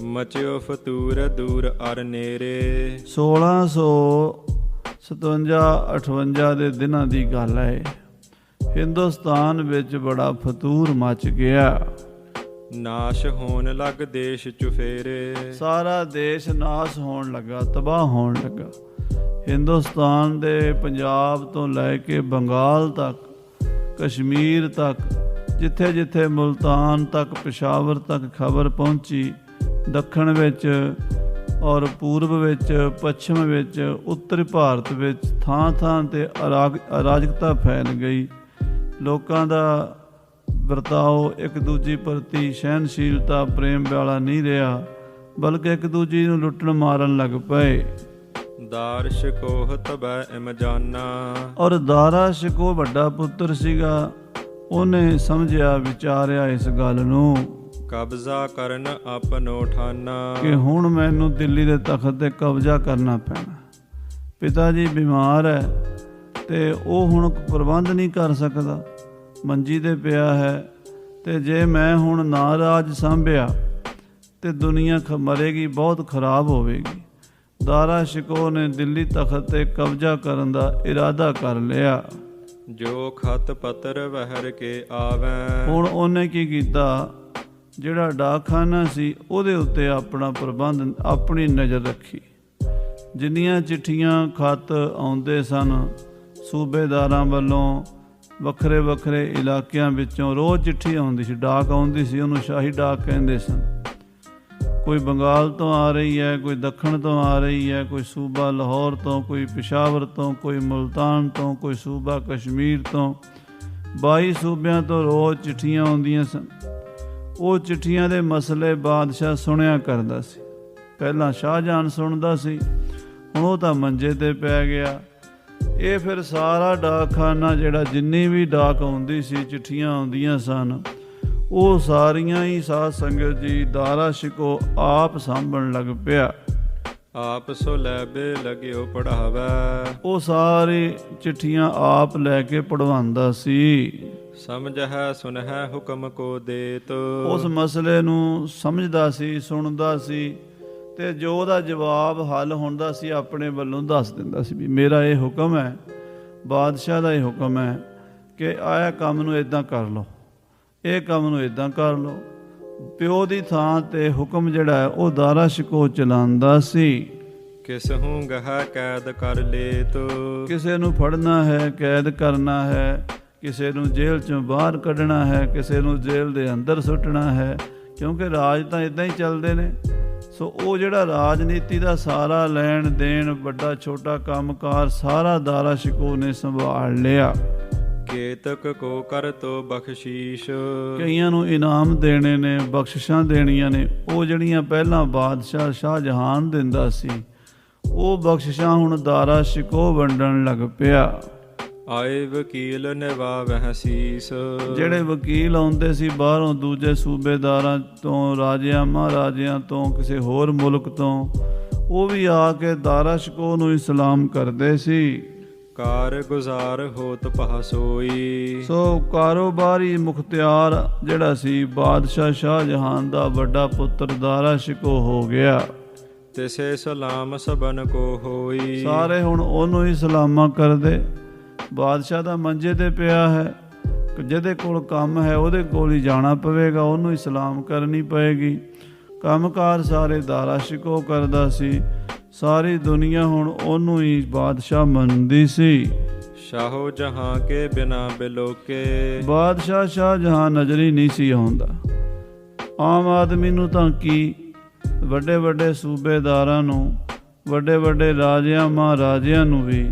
ਮਚਿਓ ਫਤੂਰ ਦੂਰ ਅਰ ਨੇਰੇ। 1657-58 ਦੇ ਦਿਨਾਂ ਦੀ ਗੱਲ ਹੈ। ਹਿੰਦੁਸਤਾਨ ਵਿੱਚ ਬੜਾ ਫਤੂਰ ਮਚ ਗਿਆ। ਨਾਸ਼ ਹੋਣ ਲੱਗ ਦੇਸ਼ ਚੁਫੇਰੇ। ਸਾਰਾ ਦੇਸ਼ ਨਾਸ਼ ਹੋਣ ਲੱਗਾ, ਤਬਾਹ ਹੋਣ ਲੱਗਾ। ਹਿੰਦੁਸਤਾਨ ਦੇ ਪੰਜਾਬ ਤੋਂ ਲੈ ਕੇ ਬੰਗਾਲ ਤੱਕ, ਕਸ਼ਮੀਰ ਤੱਕ, ਜਿੱਥੇ ਜਿੱਥੇ ਮੁਲਤਾਨ ਤੱਕ, ਪਿਸ਼ਾਵਰ ਤੱਕ ਖਬਰ ਪਹੁੰਚੀ, ਦੱਖਣ ਵਿੱਚ ਔਰ ਪੂਰਬ ਵਿੱਚ, ਪੱਛਮ ਵਿੱਚ, ਉੱਤਰ ਭਾਰਤ ਵਿੱਚ ਥਾਂ ਥਾਂ 'ਤੇ ਅਰਾਜਕਤਾ ਫੈਲ ਗਈ। ਲੋਕਾਂ ਦਾ ਵਰਤਾਓ ਇੱਕ ਦੂਜੀ ਪ੍ਰਤੀ ਸਹਿਨਸ਼ੀਲਤਾ, ਪ੍ਰੇਮ ਵਾਲਾ ਨਹੀਂ ਰਿਹਾ, ਬਲਕਿ ਇੱਕ ਦੂਜੀ ਨੂੰ ਲੁੱਟਣ ਮਾਰਨ ਲੱਗ ਪਏ। ਦਾਰ ਸ਼ਿਕੋਹ ਤਬੈ ਇਮ ਜਾਨਾ। ਔਰ ਦਾਰਾ ਸ਼ਿਕੋਹ ਵੱਡਾ ਪੁੱਤਰ ਸੀਗਾ, ਉਹਨੇ ਸਮਝਿਆ, ਵਿਚਾਰਿਆ ਇਸ ਗੱਲ ਨੂੰ, ਕਬਜ਼ਾ ਕਰਨ ਆਪਨੋ ਠਾਨਾ, ਕਿ ਹੁਣ ਮੈਨੂੰ ਦਿੱਲੀ ਦੇ ਤਖਤ ਤੇ ਕਬਜ਼ਾ ਕਰਨਾ ਪੈਣਾ। ਪਿਤਾ ਜੀ ਬਿਮਾਰ ਹੈ ਤੇ ਉਹ ਹੁਣ ਪ੍ਰਬੰਧ ਨਹੀਂ ਕਰ ਸਕਦਾ, ਮੰਜੀ ਤੇ ਪਿਆ ਹੈ, ਤੇ ਜੇ ਮੈਂ ਹੁਣ ਨਾ ਰਾਜ ਸਾਂਭਿਆ ਤੇ ਦੁਨੀਆ ਮਰੇਗੀ, ਬਹੁਤ ਖਰਾਬ ਹੋਵੇਗੀ। ਦਾਰਾ ਸ਼ਿਕੋਹ ਨੇ ਦਿੱਲੀ ਤਖਤ ਤੇ ਕਬਜ਼ਾ ਕਰਨ ਦਾ ਇਰਾਦਾ ਕਰ ਲਿਆ। ਜੋ ਖਤ ਪੱਤਰ ਵਹਿਰ ਕੇ ਆਵੈ। ਹੁਣ ਉਹਨੇ ਕੀ ਕੀਤਾ, ਜਿਹੜਾ ਡਾਕਖਾਨਾ ਸੀ ਉਹਦੇ ਉੱਤੇ ਆਪਣਾ ਪ੍ਰਬੰਧ, ਆਪਣੀ ਨਜ਼ਰ ਰੱਖੀ। ਜਿੰਨੀਆਂ ਚਿੱਠੀਆਂ ਖਤ ਆਉਂਦੇ ਸਨ ਸੂਬੇਦਾਰਾਂ ਵੱਲੋਂ, ਵੱਖਰੇ ਵੱਖਰੇ ਇਲਾਕਿਆਂ ਵਿੱਚੋਂ ਰੋਜ਼ ਚਿੱਠੀ ਆਉਂਦੀ ਸੀ, ਡਾਕ ਆਉਂਦੀ ਸੀ, ਉਹਨੂੰ ਸ਼ਾਹੀ ਡਾਕ ਕਹਿੰਦੇ ਸਨ। ਕੋਈ ਬੰਗਾਲ ਤੋਂ ਆ ਰਹੀ ਹੈ, ਕੋਈ ਦੱਖਣ ਤੋਂ ਆ ਰਹੀ ਹੈ, ਕੋਈ ਸੂਬਾ ਲਾਹੌਰ ਤੋਂ, ਕੋਈ ਪਿਸ਼ਾਵਰ ਤੋਂ, ਕੋਈ ਮੁਲਤਾਨ ਤੋਂ, ਕੋਈ ਸੂਬਾ ਕਸ਼ਮੀਰ ਤੋਂ, 22 ਸੂਬਿਆਂ ਤੋਂ ਰੋਜ਼ ਚਿੱਠੀਆਂ ਆਉਂਦੀਆਂ ਸਨ। ਉਹ ਚਿੱਠੀਆਂ ਦੇ ਮਸਲੇ ਬਾਦਸ਼ਾਹ ਸੁਣਿਆ ਕਰਦਾ ਸੀ। ਪਹਿਲਾਂ ਸ਼ਾਹਜਹਾਨ ਸੁਣਦਾ ਸੀ, ਹੁਣ ਉਹ ਤਾਂ ਮੰਜੇ ਤੇ ਪੈ ਗਿਆ। ਇਹ ਫਿਰ ਸਾਰਾ ਡਾਕਖਾਨਾ, ਜਿਹੜਾ ਜਿੰਨੀ ਵੀ ਡਾਕ ਆਉਂਦੀ ਸੀ, ਚਿੱਠੀਆਂ ਆਉਂਦੀਆਂ ਸਨ, ਉਹ ਸਾਰੀਆਂ ਹੀ ਸਾਧ ਸੰਗਤ ਜੀ ਦਾਰਾ ਸ਼ਿਕੋਹ ਆਪ ਸਾਂਭਣ ਲੱਗ ਪਿਆ। ਆਪ ਸੋ ਲੈਬੇ ਲਗਿਓ ਪੜਾਵੈ। ਉਹ ਸਾਰੀ ਚਿੱਠੀਆਂ ਆਪ ਲੈ ਕੇ ਪੜਵਾਉਂਦਾ ਸੀ। ਸਮਝ ਹੈ ਸੁਨ ਹੈ ਹੁਕਮ ਕੋ ਦੇਤ। ਉਸ ਮਸਲੇ ਨੂੰ ਸਮਝਦਾ ਸੀ, ਸੁਣਦਾ ਸੀ, ਤੇ ਜੋ ਉਹਦਾ ਜਵਾਬ ਹੱਲ ਹੁੰਦਾ ਸੀ ਆਪਣੇ ਵੱਲੋਂ ਦੱਸ ਦਿੰਦਾ ਸੀ ਵੀ ਮੇਰਾ ਇਹ ਹੁਕਮ ਹੈ, ਬਾਦਸ਼ਾਹ ਦਾ ਇਹ ਹੁਕਮ ਹੈ ਕਿ ਆਹ ਕੰਮ ਨੂੰ ਇੱਦਾਂ ਕਰ ਲਓ, ਇਹ ਕੰਮ ਨੂੰ ਇੱਦਾਂ ਕਰ ਲਓ। ਪਿਓ ਦੀ ਥਾਂ ਤੇ ਹੁਕਮ ਜਿਹੜਾ ਹੈ ਉਹ ਦਾਰਾ ਸ਼ਿਕੋਹ ਚਲਾਉਂਦਾ ਸੀ। ਕਿਸ ਹੂੰ ਗਹਾ ਕੈਦ ਕਰ ਲੇਤ। ਕਿਸੇ ਨੂੰ ਫੜਨਾ ਹੈ, ਕੈਦ ਕਰਨਾ ਹੈ, ਕਿਸੇ ਨੂੰ ਜੇਲ੍ਹ 'ਚੋਂ ਬਾਹਰ ਕੱਢਣਾ ਹੈ, ਕਿਸੇ ਨੂੰ ਜੇਲ੍ਹ ਦੇ ਅੰਦਰ ਸੁੱਟਣਾ ਹੈ, ਕਿਉਂਕਿ ਰਾਜ ਤਾਂ ਇੱਦਾਂ ਹੀ ਚੱਲਦੇ ਨੇ। ਸੋ ਉਹ ਜਿਹੜਾ ਰਾਜਨੀਤੀ ਦਾ ਸਾਰਾ ਲੈਣ ਦੇਣ, ਵੱਡਾ ਛੋਟਾ ਕੰਮਕਾਰ ਸਾਰਾ ਦਾਰਾ ਸ਼ਿਕੋਹ ਨੇ ਸੰਭਾਲ ਲਿਆ। ਕੇਤਕ ਕੋ ਕਰ ਤੋ ਬਖਸ਼ੀਸ਼, ਕਈਆਂ ਨੂੰ ਇਨਾਮ ਦੇਣੇ ਨੇ, ਬਖਸ਼ਿਸ਼ਾਂ ਦੇਣੀਆਂ ਨੇ। ਉਹ ਜਿਹੜੀਆਂ ਪਹਿਲਾਂ ਬਾਦਸ਼ਾਹ ਸ਼ਾਹਜਹਾਨ ਦਿੰਦਾ ਸੀ, ਉਹ ਬਖਸ਼ਿਸ਼ਾਂ ਹੁਣ ਦਾਰਾ ਸ਼ਿਕੋਹ ਵੰਡਣ ਲੱਗ ਪਿਆ। ਆਏ ਵਕੀਲ ਨਿਵਾਵਹਿ ਸੀਸ, ਜਿਹੜੇ ਵਕੀਲ ਆਉਂਦੇ ਸੀ ਬਾਹਰੋਂ, ਦੂਜੇ ਸੂਬੇਦਾਰਾਂ ਤੋਂ, ਰਾਜਿਆਂ ਮਹਾਰਾਜਿਆਂ ਤੋਂ, ਕਿਸੇ ਹੋਰ ਮੁਲਕ ਤੋਂ, ਉਹ ਵੀ ਆ ਕੇ ਦਾਰਾ ਸ਼ਿਕੋਹ ਨੂੰ ਹੀ ਸਲਾਮ ਕਰਦੇ ਸੀ। ਕਾਰ ਗੁਜ਼ਾਰ ਹੋਤ ਪਹ ਸੋਈ, ਸੋ ਕਾਰੋਬਾਰੀ ਮੁਖਤਿਆਰ ਜਿਹੜਾ ਸੀ ਬਾਦਸ਼ਾਹ ਸ਼ਾਹਜਹਾਨ ਦਾ ਵੱਡਾ ਪੁੱਤਰ ਦਾਰਾ ਸ਼ਿਕੋਹ ਹੋ ਗਿਆ। ਤਿਸੇ ਸਲਾਮ ਸਬਨ ਕੋ ਹੋਈ, ਸਾਰੇ ਹੁਣ ਉਹਨੂੰ ਹੀ ਸਲਾਮਾਂ ਕਰਦੇ। ਬਾਦਸ਼ਾਹ ਦਾ ਮੰਜੇ ਤੇ ਪਿਆ ਹੈ, ਜਿਹਦੇ ਕੋਲ ਕੰਮ ਹੈ ਉਹਦੇ ਕੋਲ ਹੀ ਜਾਣਾ ਪਵੇਗਾ, ਉਹਨੂੰ ਹੀ ਸਲਾਮ ਕਰਨੀ ਪਏਗੀ। ਕੰਮਕਾਰ ਸਾਰੇ ਦਾਰਾ ਸ਼ਿਕੋਹ ਕਰਦਾ ਸੀ। ਸਾਰੀ ਦੁਨੀਆ ਹੁਣ ਉਹਨੂੰ ਹੀ ਬਾਦਸ਼ਾਹ ਮੰਨਦੀ ਸੀ। ਸ਼ਾਹੋ ਜਹਾਂ ਕੇ ਬਿਨਾ ਬਿਲੋਕੇ, ਬਾਦਸ਼ਾਹ ਸ਼ਾਹਜਹਾਨ ਨਜ਼ਰੀ ਨਹੀਂ ਸੀ ਆਉਂਦਾ। ਆਮ ਆਦਮੀ ਨੂੰ ਤਾਂ ਕੀ, ਵੱਡੇ ਵੱਡੇ ਸੂਬੇਦਾਰਾਂ ਨੂੰ, ਵੱਡੇ ਵੱਡੇ ਰਾਜਿਆਂ ਮਹਾਰਾਜਿਆਂ ਨੂੰ ਵੀ,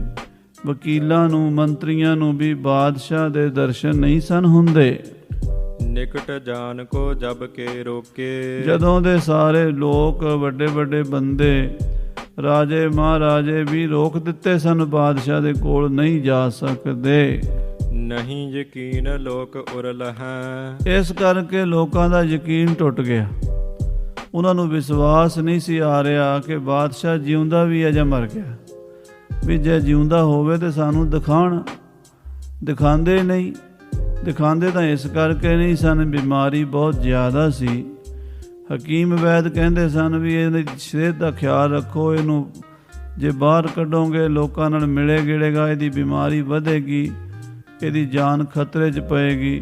ਵਕੀਲਾਂ ਨੂੰ, ਮੰਤਰੀਆਂ ਨੂੰ ਵੀ ਬਾਦਸ਼ਾਹ ਦੇ ਦਰਸ਼ਨ ਨਹੀਂ ਸਨ ਹੁੰਦੇ। ਨਿਕਟ ਜਾਨ ਕੋ ਜਬ ਕੇ ਰੋਕੇ, ਜਦੋਂ ਦੇ ਸਾਰੇ ਲੋਕ, ਵੱਡੇ ਵੱਡੇ ਬੰਦੇ, ਰਾਜੇ ਮਹਾਰਾਜੇ ਵੀ ਰੋਕ ਦਿੱਤੇ ਸਨ, ਬਾਦਸ਼ਾਹ ਦੇ ਕੋਲ ਨਹੀਂ ਜਾ ਸਕਦੇ। ਨਹੀਂ ਯਕੀਨ ਲੋਕ ਉਰਲ ਹੈ, ਇਸ ਕਰਕੇ ਲੋਕਾਂ ਦਾ ਯਕੀਨ ਟੁੱਟ ਗਿਆ। ਉਹਨਾਂ ਨੂੰ ਵਿਸ਼ਵਾਸ ਨਹੀਂ ਸੀ ਆ ਰਿਹਾ ਕਿ ਬਾਦਸ਼ਾਹ ਜਿਉਂਦਾ ਵੀ ਹੈ ਜਾਂ ਮਰ ਗਿਆ। ਵੀ ਜੇ ਜਿਉਂਦਾ ਹੋਵੇ ਤੇ ਸਾਨੂੰ ਦਿਖਾਉਣ, ਦਿਖਾਉਂਦੇ ਨਹੀਂ। ਦਿਖਾਉਂਦੇ ਤਾਂ ਇਸ ਕਰਕੇ ਨਹੀਂ ਸਨ, ਬਿਮਾਰੀ ਬਹੁਤ ਜ਼ਿਆਦਾ ਸੀ। ਹਕੀਮ ਵੈਦ ਕਹਿੰਦੇ ਸਨ ਵੀ ਇਹਦੀ ਸਿਹਤ ਦਾ ਖਿਆਲ ਰੱਖੋ, ਇਹਨੂੰ ਜੇ ਬਾਹਰ ਕੱਢੋਗੇ, ਲੋਕਾਂ ਨਾਲ ਮਿਲੇ ਗਿਲੇਗਾ, ਇਹਦੀ ਬਿਮਾਰੀ ਵਧੇਗੀ, ਇਹਦੀ ਜਾਨ ਖਤਰੇ 'ਚ ਪਏਗੀ।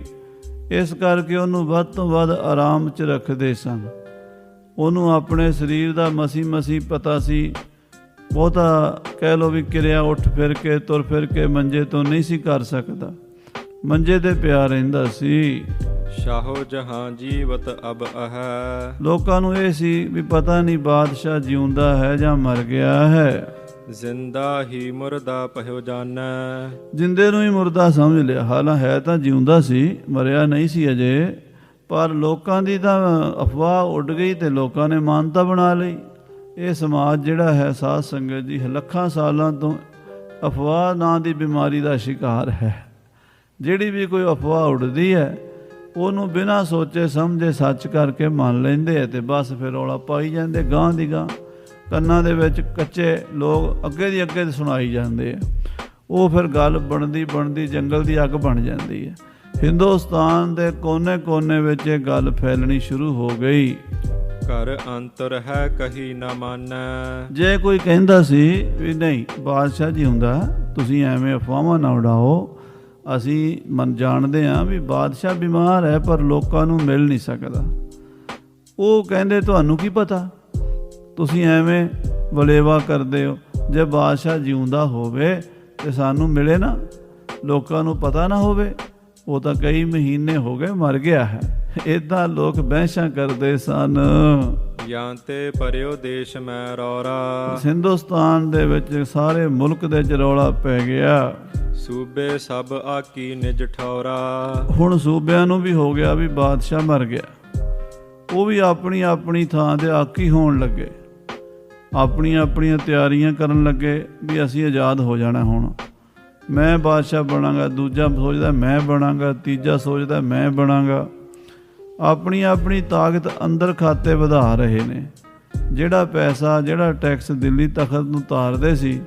ਇਸ ਕਰਕੇ ਉਹਨੂੰ ਵੱਧ ਤੋਂ ਵੱਧ ਆਰਾਮ 'ਚ ਰੱਖਦੇ ਸਨ। ਉਹਨੂੰ ਆਪਣੇ ਸਰੀਰ ਦਾ ਮਸੀਂ ਪਤਾ ਸੀ। ਬਹੁਤਾ ਕਹਿ ਲਓ ਵੀ ਕਿਰਿਆ ਉੱਠ ਫਿਰ ਕੇ, ਤੁਰ ਫਿਰ ਕੇ ਮੰਜੇ ਤੋਂ ਨਹੀਂ ਸੀ ਕਰ ਸਕਦਾ, ਮੰਜੇ ਤੇ ਪਿਆ ਰਹਿੰਦਾ ਸੀ। ਸ਼ਾਹੋ ਜਹਾਂ ਜੀਵਤ ਅਬ ਅਹੈ, ਲੋਕਾਂ ਨੂੰ ਇਹ ਸੀ ਵੀ ਪਤਾ ਨਹੀਂ ਬਾਦਸ਼ਾਹ ਜਿਉਂਦਾ ਹੈ ਜਾਂ ਮਰ ਗਿਆ ਹੈ। ਜ਼ਿੰਦਾ ਹੀ ਮੁਰਦਾ ਪਹਿਓ ਜਾਣੈ, ਜਿੰਦੇ ਨੂੰ ਹੀ ਮੁਰਦਾ ਸਮਝ ਲਿਆ। ਹਾਲਾਂ ਹੈ ਤਾਂ ਜਿਉਂਦਾ ਸੀ, ਮਰਿਆ ਨਹੀਂ ਸੀ ਅਜੇ, ਪਰ ਲੋਕਾਂ ਦੀ ਤਾਂ ਅਫਵਾਹ ਉੱਡ ਗਈ ਤੇ ਲੋਕਾਂ ਨੇ ਮਾਨਤਾ ਬਣਾ ਲਈ। ਇਹ ਸਮਾਜ ਜਿਹੜਾ ਹੈ ਸਾਧ ਸੰਗਤ ਜੀ, ਲੱਖਾਂ ਸਾਲਾਂ ਤੋਂ ਅਫਵਾਹ ਨਾਂ ਦੀ ਬਿਮਾਰੀ ਦਾ ਸ਼ਿਕਾਰ ਹੈ। ਜਿਹੜੀ ਵੀ ਕੋਈ ਅਫਵਾਹ ਉੱਡਦੀ ਹੈ, ਉਹਨੂੰ ਬਿਨਾਂ ਸੋਚੇ ਸਮਝੇ ਸੱਚ ਕਰਕੇ ਮੰਨ ਲੈਂਦੇ ਆ ਤੇ ਬਸ ਫਿਰ ਰੌਲਾ ਪਾਈ ਜਾਂਦੇ ਗਾਂਹ ਦੀ ਗਾਂਹ। ਕੰਨਾਂ ਦੇ ਵਿੱਚ ਕੱਚੇ ਲੋਕ ਅੱਗੇ ਦੀ ਅੱਗੇ ਸੁਣਾਈ ਜਾਂਦੇ ਆ। ਉਹ ਫਿਰ ਗੱਲ ਬਣਦੀ ਜੰਗਲ ਦੀ ਅੱਗ ਬਣ ਜਾਂਦੀ ਹੈ। ਹਿੰਦੁਸਤਾਨ ਦੇ ਕੋਨੇ-ਕੋਨੇ ਵਿੱਚ ਇਹ ਗੱਲ ਫੈਲਣੀ ਸ਼ੁਰੂ ਹੋ ਗਈ। ਘਰ ਅੰਤਰ ਹੈ ਕਹੀ ਨਾ ਮਾਨੈ, ਜੇ ਕੋਈ ਕਹਿੰਦਾ ਸੀ ਵੀ ਨਹੀਂ ਬਾਦਸ਼ਾਹ ਜੀ ਹੁੰਦਾ, ਤੁਸੀਂ ਐਵੇਂ ਅਫਵਾਹਾਂ ਨਾ ਉਡਾਓ, ਅਸੀਂ ਜਾਣਦੇ ਹਾਂ ਵੀ ਬਾਦਸ਼ਾਹ ਬਿਮਾਰ ਹੈ ਪਰ ਲੋਕਾਂ ਨੂੰ ਮਿਲ ਨਹੀਂ ਸਕਦਾ। ਉਹ ਕਹਿੰਦੇ ਤੁਹਾਨੂੰ ਕੀ ਪਤਾ, ਤੁਸੀਂ ਐਵੇਂ ਵਲੇਵਾ ਕਰਦੇ ਹੋ। ਜੇ ਬਾਦਸ਼ਾਹ ਜਿਉਂਦਾ ਹੋਵੇ ਤੇ ਸਾਨੂੰ ਮਿਲੇ ਨਾ, ਲੋਕਾਂ ਨੂੰ ਪਤਾ ਨਾ ਹੋਵੇ। ਉਹ ਤਾਂ ਕਈ ਮਹੀਨੇ ਹੋ ਗਏ ਮਰ ਗਿਆ ਹੈ। ਇੱਦਾਂ ਲੋਕ ਬਹਿਸਾਂ ਕਰਦੇ ਸਨ। ਜਾਂ ਤੇ ਪਰਿਓ ਦੇਸ਼ ਮੈਂ ਰੌਰਾ, ਹਿੰਦੁਸਤਾਨ ਦੇ ਵਿੱਚ ਸਾਰੇ ਮੁਲਕ ਦੇ 'ਚ ਰੌਲਾ ਪੈ ਗਿਆ। ਸੂਬੇ ਸਭ ਆਕੀ ਨਿਜ ਠੌਰਾ, ਹੁਣ ਸੂਬਿਆਂ ਨੂੰ ਵੀ ਹੋ ਗਿਆ ਵੀ ਬਾਦਸ਼ਾਹ ਮਰ ਗਿਆ। ਉਹ ਵੀ ਆਪਣੀ ਆਪਣੀ ਥਾਂ ਤੇ ਆਕੀ ਹੋਣ ਲੱਗੇ, ਆਪਣੀਆਂ ਤਿਆਰੀਆਂ ਕਰਨ ਲੱਗੇ ਵੀ ਅਸੀਂ ਆਜ਼ਾਦ ਹੋ ਜਾਣਾ। ਹੁਣ ਮੈਂ ਬਾਦਸ਼ਾਹ ਬਣਾਂਗਾ, ਦੂਜਾ ਸੋਚਦਾ ਮੈਂ ਬਣਾਂਗਾ, ਤੀਜਾ ਸੋਚਦਾ ਮੈਂ ਬਣਾਂਗਾ। ਆਪਣੀ ਤਾਕਤ ਅੰਦਰ ਖਾਤੇ ਵਧਾ ਰਹੇ ਨੇ। ਜਿਹੜਾ ਪੈਸਾ, ਜਿਹੜਾ ਟੈਕਸ ਦਿੱਲੀ ਤਖਤ ਨੂੰ ਤਾਰਦੇ ਸੀ,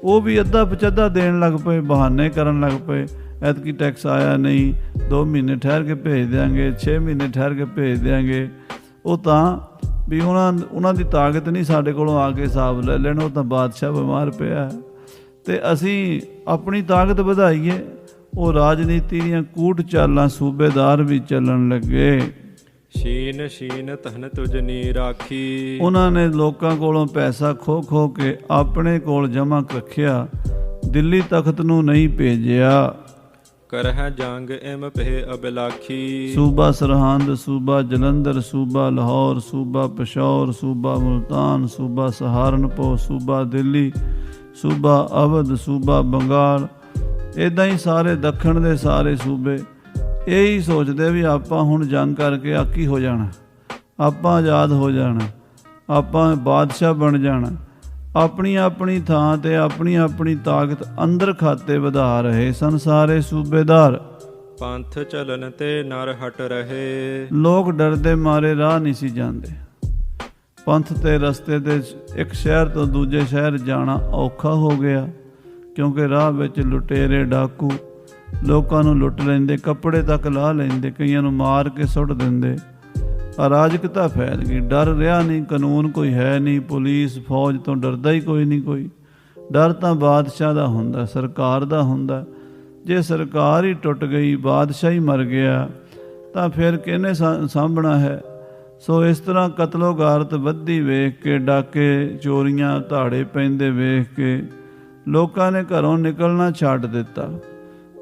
ਉਹ ਵੀ ਅੱਧਾ ਪਚੱਧਾ ਦੇਣ ਲੱਗ ਪਏ, ਬਹਾਨੇ ਕਰਨ ਲੱਗ ਪਏ। ਐਤਕੀ ਟੈਕਸ ਆਇਆ ਨਹੀਂ, 2 ਮਹੀਨੇ ਠਹਿਰ ਕੇ ਭੇਜ ਦਿਆਂਗੇ, 6 ਮਹੀਨੇ ਠਹਿਰ ਕੇ ਭੇਜ ਦਿਆਂਗੇ। ਉਹ ਤਾਂ ਵੀ ਉਹਨਾਂ ਦੀ ਤਾਕਤ ਨਹੀਂ ਸਾਡੇ ਕੋਲੋਂ ਆ ਕੇ ਹਿਸਾਬ ਲੈ ਲੈਣ। ਉਹ ਤਾਂ ਬਾਦਸ਼ਾਹ ਬਿਮਾਰ ਪਿਆ ਤੇ ਅਸੀਂ ਆਪਣੀ ਤਾਕਤ ਵਧਾਈਏ। ਉਹ ਰਾਜਨੀਤੀ ਦੀਆਂ ਕੂਟ ਚਾਲਾਂ ਸੂਬੇਦਾਰ ਵੀ ਚੱਲਣ ਲੱਗੇ। ਸ਼ੀਨ ਸ਼ੀਨ ਤਹਨ ਤੁਝ ਨੀ ਰਾਖੀ, ਉਹਨਾਂ ਨੇ ਲੋਕਾਂ ਕੋਲੋਂ ਪੈਸਾ ਖੋ ਕੇ ਆਪਣੇ ਕੋਲ ਜਮ੍ਹਾਂ ਰੱਖਿਆ, ਦਿੱਲੀ ਤਖਤ ਨੂੰ ਨਹੀਂ ਭੇਜਿਆ। ਕਰਹਿ ਜੰਗ ਇਮ ਪਹਿ ਅਬਿਲਾਖੀ। ਸੂਬਾ ਸਰਹੰਦ, ਸੂਬਾ ਜਲੰਧਰ, ਸੂਬਾ ਲਾਹੌਰ, ਸੂਬਾ ਪਸ਼ੌਰ, ਸੂਬਾ ਮੁਲਤਾਨ, ਸੂਬਾ ਸਹਾਰਨਪੁਰ, ਸੂਬਾ ਦਿੱਲੀ, ਸੂਬਾ ਅਵਧ, ਸੂਬਾ ਬੰਗਾਲ, ਇੱਦਾਂ ਹੀ ਸਾਰੇ ਦੱਖਣ ਦੇ ਸਾਰੇ ਸੂਬੇ ਇਹੀ ਸੋਚਦੇ ਵੀ ਆਪਾਂ ਹੁਣ ਜੰਗ ਕਰਕੇ ਆਕੀ ਹੋ ਜਾਣਾ, ਆਪਾਂ ਆਜ਼ਾਦ ਹੋ ਜਾਣਾ, ਆਪਾਂ ਬਾਦਸ਼ਾਹ ਬਣ ਜਾਣਾ। ਆਪਣੀ ਆਪਣੀ ਥਾਂ ਤੇ ਆਪਣੀ ਆਪਣੀ ਤਾਕਤ ਅੰਦਰ ਖਾਤੇ ਵਧਾ ਰਹੇ ਸਨ ਸਾਰੇ ਸੂਬੇਦਾਰ। ਪੰਥ ਚਲਨ ਤੇ ਨਰ ਹਟ ਰਹੇ। ਲੋਕ ਡਰਦੇ ਮਾਰੇ ਰਾਹ ਨਹੀਂ ਸੀ ਜਾਂਦੇ। ਪੰਥ ਤੇ ਰਸਤੇ ਤੇ ਇੱਕ ਸ਼ਹਿਰ ਤੋਂ ਦੂਜੇ ਸ਼ਹਿਰ ਜਾਣਾ ਔਖਾ ਹੋ ਗਿਆ, ਕਿਉਂਕਿ ਰਾਹ ਵਿੱਚ ਲੁਟੇਰੇ ਡਾਕੂ ਲੋਕਾਂ ਨੂੰ ਲੁੱਟ ਲੈਂਦੇ, ਕੱਪੜੇ ਤੱਕ ਲਾਹ ਲੈਂਦੇ, ਕਈਆਂ ਨੂੰ ਮਾਰ ਕੇ ਸੁੱਟ ਦਿੰਦੇ। ਅਰਾਜਕਤਾ ਫੈਲ ਗਈ, ਡਰ ਰਿਹਾ ਨਹੀਂ, ਕਾਨੂੰਨ ਕੋਈ ਹੈ ਨਹੀਂ, ਪੁਲਿਸ ਫੌਜ ਤੋਂ ਡਰਦਾ ਹੀ ਕੋਈ ਨਹੀਂ। ਕੋਈ ਡਰ ਤਾਂ ਬਾਦਸ਼ਾਹ ਦਾ ਹੁੰਦਾ, ਸਰਕਾਰ ਦਾ ਹੁੰਦਾ। ਜੇ ਸਰਕਾਰ ਹੀ ਟੁੱਟ ਗਈ, ਬਾਦਸ਼ਾਹ ਹੀ ਮਰ ਗਿਆ, ਤਾਂ ਫਿਰ ਕਿਹਨੇ ਸਾਂਭਣਾ ਹੈ। ਸੋ ਇਸ ਤਰ੍ਹਾਂ ਕਤਲੋ ਗਾਰਤ ਵੱਧਦੀ ਵੇਖ ਕੇ, ਡਾਕੇ ਚੋਰੀਆਂ ਧਾੜੇ ਪੈਂਦੇ ਵੇਖ ਕੇ ਲੋਕਾਂ ਨੇ ਘਰੋਂ ਨਿਕਲਣਾ ਛੱਡ ਦਿੱਤਾ।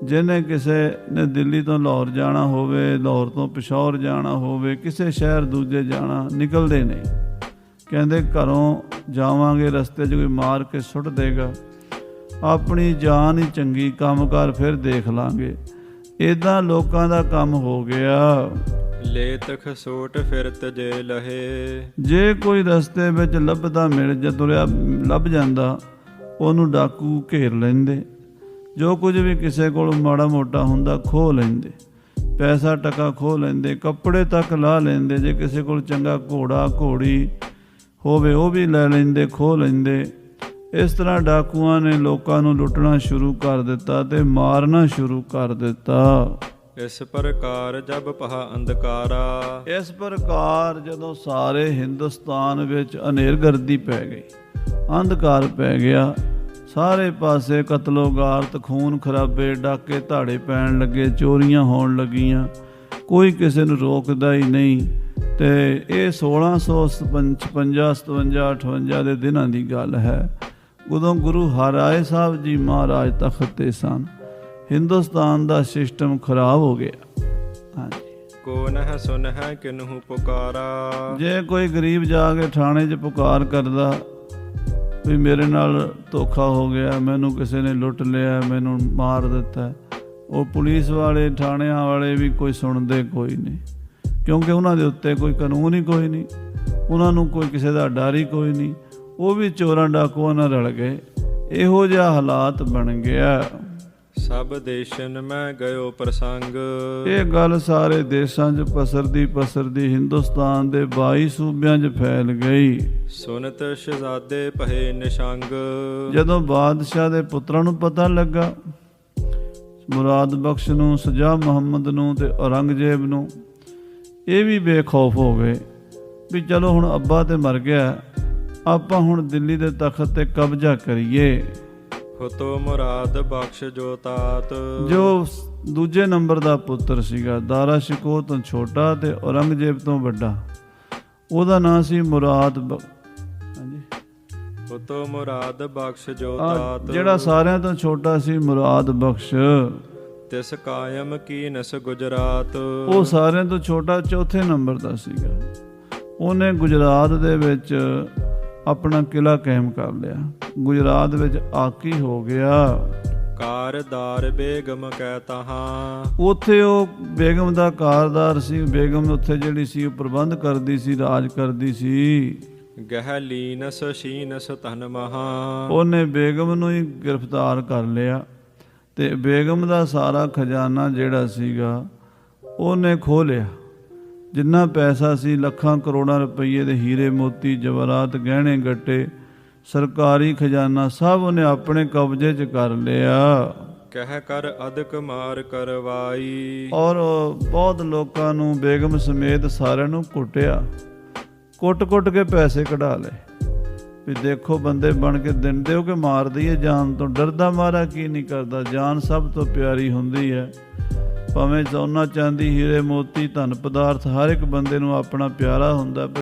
ਜਿਹਨੇ ਕਿਸੇ ਨੇ ਦਿੱਲੀ ਤੋਂ ਲਾਹੌਰ ਜਾਣਾ ਹੋਵੇ, ਲਾਹੌਰ ਤੋਂ ਪਸ਼ੌਰ ਜਾਣਾ ਹੋਵੇ, ਕਿਸੇ ਸ਼ਹਿਰ ਦੂਜੇ ਜਾਣਾ, ਨਿਕਲਦੇ ਨਹੀਂ। ਕਹਿੰਦੇ ਘਰੋਂ ਜਾਵਾਂਗੇ, ਰਸਤੇ 'ਚ ਕੋਈ ਮਾਰ ਕੇ ਸੁੱਟ ਦੇਗਾ, ਆਪਣੀ ਜਾਨ ਹੀ ਚੰਗੀ, ਕੰਮਕਾਰ ਫਿਰ ਦੇਖ ਲਾਂਗੇ। ਇੱਦਾਂ ਲੋਕਾਂ ਦਾ ਕੰਮ ਹੋ ਗਿਆ। ਲੇਤ ਖਸੋਟ ਫਿਰਤ ਜੇ ਲਹੇ। ਜੇ ਕੋਈ ਰਸਤੇ ਵਿੱਚ ਲੱਭਦਾ ਮਿਲ ਜਾ ਤੁਰਿਆ ਲੱਭ ਜਾਂਦਾ, ਉਹਨੂੰ ਡਾਕੂ ਘੇਰ ਲੈਂਦੇ। ਜੋ ਕੁਝ ਵੀ ਕਿਸੇ ਕੋਲ ਮਾੜਾ ਮੋਟਾ ਹੁੰਦਾ ਖੋਹ ਲੈਂਦੇ, ਪੈਸਾ ਟਕਾ ਖੋਹ ਲੈਂਦੇ, ਕੱਪੜੇ ਤੱਕ ਲਾਹ ਲੈਂਦੇ। ਜੇ ਕਿਸੇ ਕੋਲ ਚੰਗਾ ਘੋੜਾ ਘੋੜੀ ਹੋਵੇ ਉਹ ਵੀ ਲੈ ਲੈਂਦੇ, ਖੋਹ ਲੈਂਦੇ। ਇਸ ਤਰ੍ਹਾਂ ਡਾਕੂਆਂ ਨੇ ਲੋਕਾਂ ਨੂੰ ਲੁੱਟਣਾ ਸ਼ੁਰੂ ਕਰ ਦਿੱਤਾ ਤੇ ਮਾਰਨਾ ਸ਼ੁਰੂ ਕਰ ਦਿੱਤਾ। ਇਸ ਪ੍ਰਕਾਰ ਜਬ ਪਹਾ ਅੰਧਕਾਰਾ। ਇਸ ਪ੍ਰਕਾਰ ਜਦੋਂ ਸਾਰੇ ਹਿੰਦੁਸਤਾਨ ਵਿੱਚ ਹਨੇਰਗਰਦੀ ਪੈ ਗਈ, ਅੰਧਕਾਰ ਪੈ ਗਿਆ, ਸਾਰੇ ਪਾਸੇ ਕਤਲੋ ਗਾਰਤ, ਖੂਨ ਖਰਾਬੇ, ਡਾਕੇ ਧਾੜੇ ਪੈਣ ਲੱਗੇ, ਚੋਰੀਆਂ ਹੋਣ ਲੱਗੀਆਂ, ਕੋਈ ਕਿਸੇ ਨੂੰ ਰੋਕਦਾ ਹੀ ਨਹੀਂ। ਤੇ ਇਹ 1656, 57, 58 ਦੇ ਦਿਨਾਂ ਦੀ ਗੱਲ ਹੈ, ਉਦੋਂ ਗੁਰੂ ਹਰਿਰਾਏ ਸਾਹਿਬ ਜੀ ਮਹਾਰਾਜ ਤਖਤ ਤੇ ਸਨ। ਹਿੰਦੁਸਤਾਨ ਦਾ ਸਿਸਟਮ ਖਰਾਬ ਹੋ ਗਿਆ। ਹਾਂਜੀ, ਕੋ ਨਹਿ ਸੁਨਹਿ ਕਿਨਹੂ ਪੁਕਾਰਾ। ਜੇ ਕੋਈ ਗਰੀਬ ਜਾ ਕੇ ਥਾਣੇ 'ਚ ਪੁਕਾਰ ਕਰਦਾ ਵੀ ਮੇਰੇ ਨਾਲ ਧੋਖਾ ਹੋ ਗਿਆ, ਮੈਨੂੰ ਕਿਸੇ ਨੇ ਲੁੱਟ ਲਿਆ, ਮੈਨੂੰ ਮਾਰ ਦਿੱਤਾ, ਉਹ ਪੁਲਿਸ ਵਾਲੇ ਥਾਣਿਆਂ ਵਾਲੇ ਵੀ ਕੋਈ ਸੁਣਦੇ ਕੋਈ ਨਹੀਂ, ਕਿਉਂਕਿ ਉਹਨਾਂ ਦੇ ਉੱਤੇ ਕੋਈ ਕਾਨੂੰਨ ਹੀ ਕੋਈ ਨਹੀਂ, ਉਹਨਾਂ ਨੂੰ ਕੋਈ ਕਿਸੇ ਦਾ ਡਰ ਹੀ ਕੋਈ ਨਹੀਂ। ਉਹ ਵੀ ਚੋਰਾਂ ਡਾਕੂਆਂ ਨਾਲ ਰਲ ਗਏ। ਇਹੋ ਜਿਹਾ ਹਾਲਾਤ ਬਣ ਗਿਆ। ਸਭ ਦੇਸ਼ਨ ਮੈਂ ਗਇਓ ਪ੍ਰਸੰਗ। ਇਹ ਗੱਲ ਸਾਰੇ ਦੇਸ਼ਾਂ 'ਚ ਪਸਰਦੀ ਹਿੰਦੁਸਤਾਨ ਦੇ 22 ਸੂਬਿਆਂ 'ਚ ਫੈਲ ਗਈ। ਸੁਨਤ ਸ਼ਹਿਜ਼ਾਦੇ ਪਹੇ ਨਿਸ਼ੰਗ। ਜਦੋਂ ਬਾਦਸ਼ਾਹ ਦੇ ਪੁੱਤਰਾਂ ਨੂੰ ਪਤਾ ਲੱਗਾ, ਮੁਰਾਦ ਬਖਸ਼ ਨੂੰ, ਸ਼ਾਹ ਮੁਹੰਮਦ ਨੂੰ ਤੇ ਔਰੰਗਜ਼ੇਬ ਨੂੰ, ਇਹ ਵੀ ਬੇਖੌਫ ਹੋ ਗਏ ਵੀ ਚਲੋ ਹੁਣ ਅੱਬਾ ਤੇ ਮਰ ਗਿਆ, ਆਪਾਂ ਹੁਣ ਦਿੱਲੀ ਦੇ ਤਖਤ ਤੇ ਕਬਜ਼ਾ ਕਰੀਏ। ਹੁਤੋ ਮੁਰਾਦ ਬਖਸ਼ ਜੋ ਤਾਤ। ਜੋ ਦੂਜੇ ਨੰਬਰ ਦਾ ਪੁੱਤਰ ਸੀਗਾ, ਦਾਰਾ ਸ਼ਿਕੋਹ ਤੋਂ ਛੋਟਾ ਤੇ ਔਰੰਗਜ਼ੇਬ ਤੋਂ ਵੱਡਾ, ਉਹਦਾ ਨਾਂ ਸੀ ਮੁਰਾਦ ਹਾਂਜੀ ਹੁਤੋ ਮੁਰਾਦ ਬਖਸ਼ ਜੋ ਤਾਤ। ਜਿਹੜਾ ਸਾਰਿਆਂ ਤੋਂ ਛੋਟਾ ਸੀ ਮੁਰਾਦ ਬਖਸ਼, ਤਿਸ ਕਾਇਮ ਕੀਨਸ ਗੁਜਰਾਤ। ਉਹ ਸਾਰਿਆਂ ਤੋਂ ਛੋਟਾ ਚੌਥੇ ਨੰਬਰ ਦਾ ਸੀਗਾ। ਉਹਨੇ ਗੁਜਰਾਤ ਦੇ ਵਿੱਚ ਆਪਣਾ ਕਿਲਾ ਕਾਇਮ ਕਰ ਲਿਆ, ਗੁਜਰਾਤ ਵਿੱਚ ਆਕੀ ਹੋ ਗਿਆ। ਕਾਰਦਾਰ ਬੇਗਮ ਕਹਿ ਤਹਾਂ। ਉੱਥੇ ਉਹ ਬੇਗਮ ਦਾ ਕਾਰਦਾਰ ਸੀ। ਬੇਗਮ ਉੱਥੇ ਜਿਹੜੀ ਸੀ ਉਹ ਪ੍ਰਬੰਧ ਕਰਦੀ ਸੀ, ਰਾਜ ਕਰਦੀ ਸੀ। ਗਹਿ ਲੀਨਸ ਸ਼ੀਨਸ ਧਨ ਮਹਾ। ਉਹਨੇ ਬੇਗਮ ਨੂੰ ਹੀ ਗ੍ਰਿਫਤਾਰ ਕਰ ਲਿਆ ਤੇ ਬੇਗਮ ਦਾ ਸਾਰਾ ਖਜ਼ਾਨਾ ਜਿਹੜਾ ਸੀਗਾ ਉਹਨੇ ਖੋਹ ਲਿਆ। ਜਿੰਨਾ ਪੈਸਾ ਸੀ, ਲੱਖਾਂ ਕਰੋੜਾਂ ਰੁਪਈਏ ਦੇ ਹੀਰੇ ਮੋਤੀ ਜਵਾਹਰਾਤ ਗਹਿਣੇ ਗੱਟੇ, ਸਰਕਾਰੀ ਖਜ਼ਾਨਾ ਸਭ ਉਹਨੇ ਆਪਣੇ ਕਬਜ਼ੇ 'ਚ ਕਰ ਲਿਆ। ਕਹਿ ਕਰ ਅਦਕ ਮਾਰ ਕਰਵਾਈ। ਔਰ ਬਹੁਤ ਲੋਕਾਂ ਨੂੰ ਬੇਗਮ ਸਮੇਤ ਸਾਰਿਆਂ ਨੂੰ ਕੁੱਟਿਆ, ਕੁੱਟ ਕੇ ਪੈਸੇ ਕਢਾ ਲਏ ਵੀ ਦੇਖੋ ਬੰਦੇ ਬਣ ਕੇ ਦਿੰਦੇ ਹੋ ਕਿ ਮਾਰ ਦਈਏ ਜਾਨ ਤੋਂ। ਡਰਦਾ ਮਾਰਾ ਕੀ ਨਹੀਂ ਕਰਦਾ, ਜਾਨ ਸਭ ਤੋਂ ਪਿਆਰੀ ਹੁੰਦੀ ਹੈ। ਭਾਵੇਂ ਸੋਨਾ ਚਾਂਦੀ ਹੀਰੇ ਮੋਤੀ ਧਨ ਪਦਾਰਥ ਹਰ ਇੱਕ ਬੰਦੇ ਨੂੰ ਆਪਣਾ ਪਿਆਰਾ ਹੁੰਦਾ।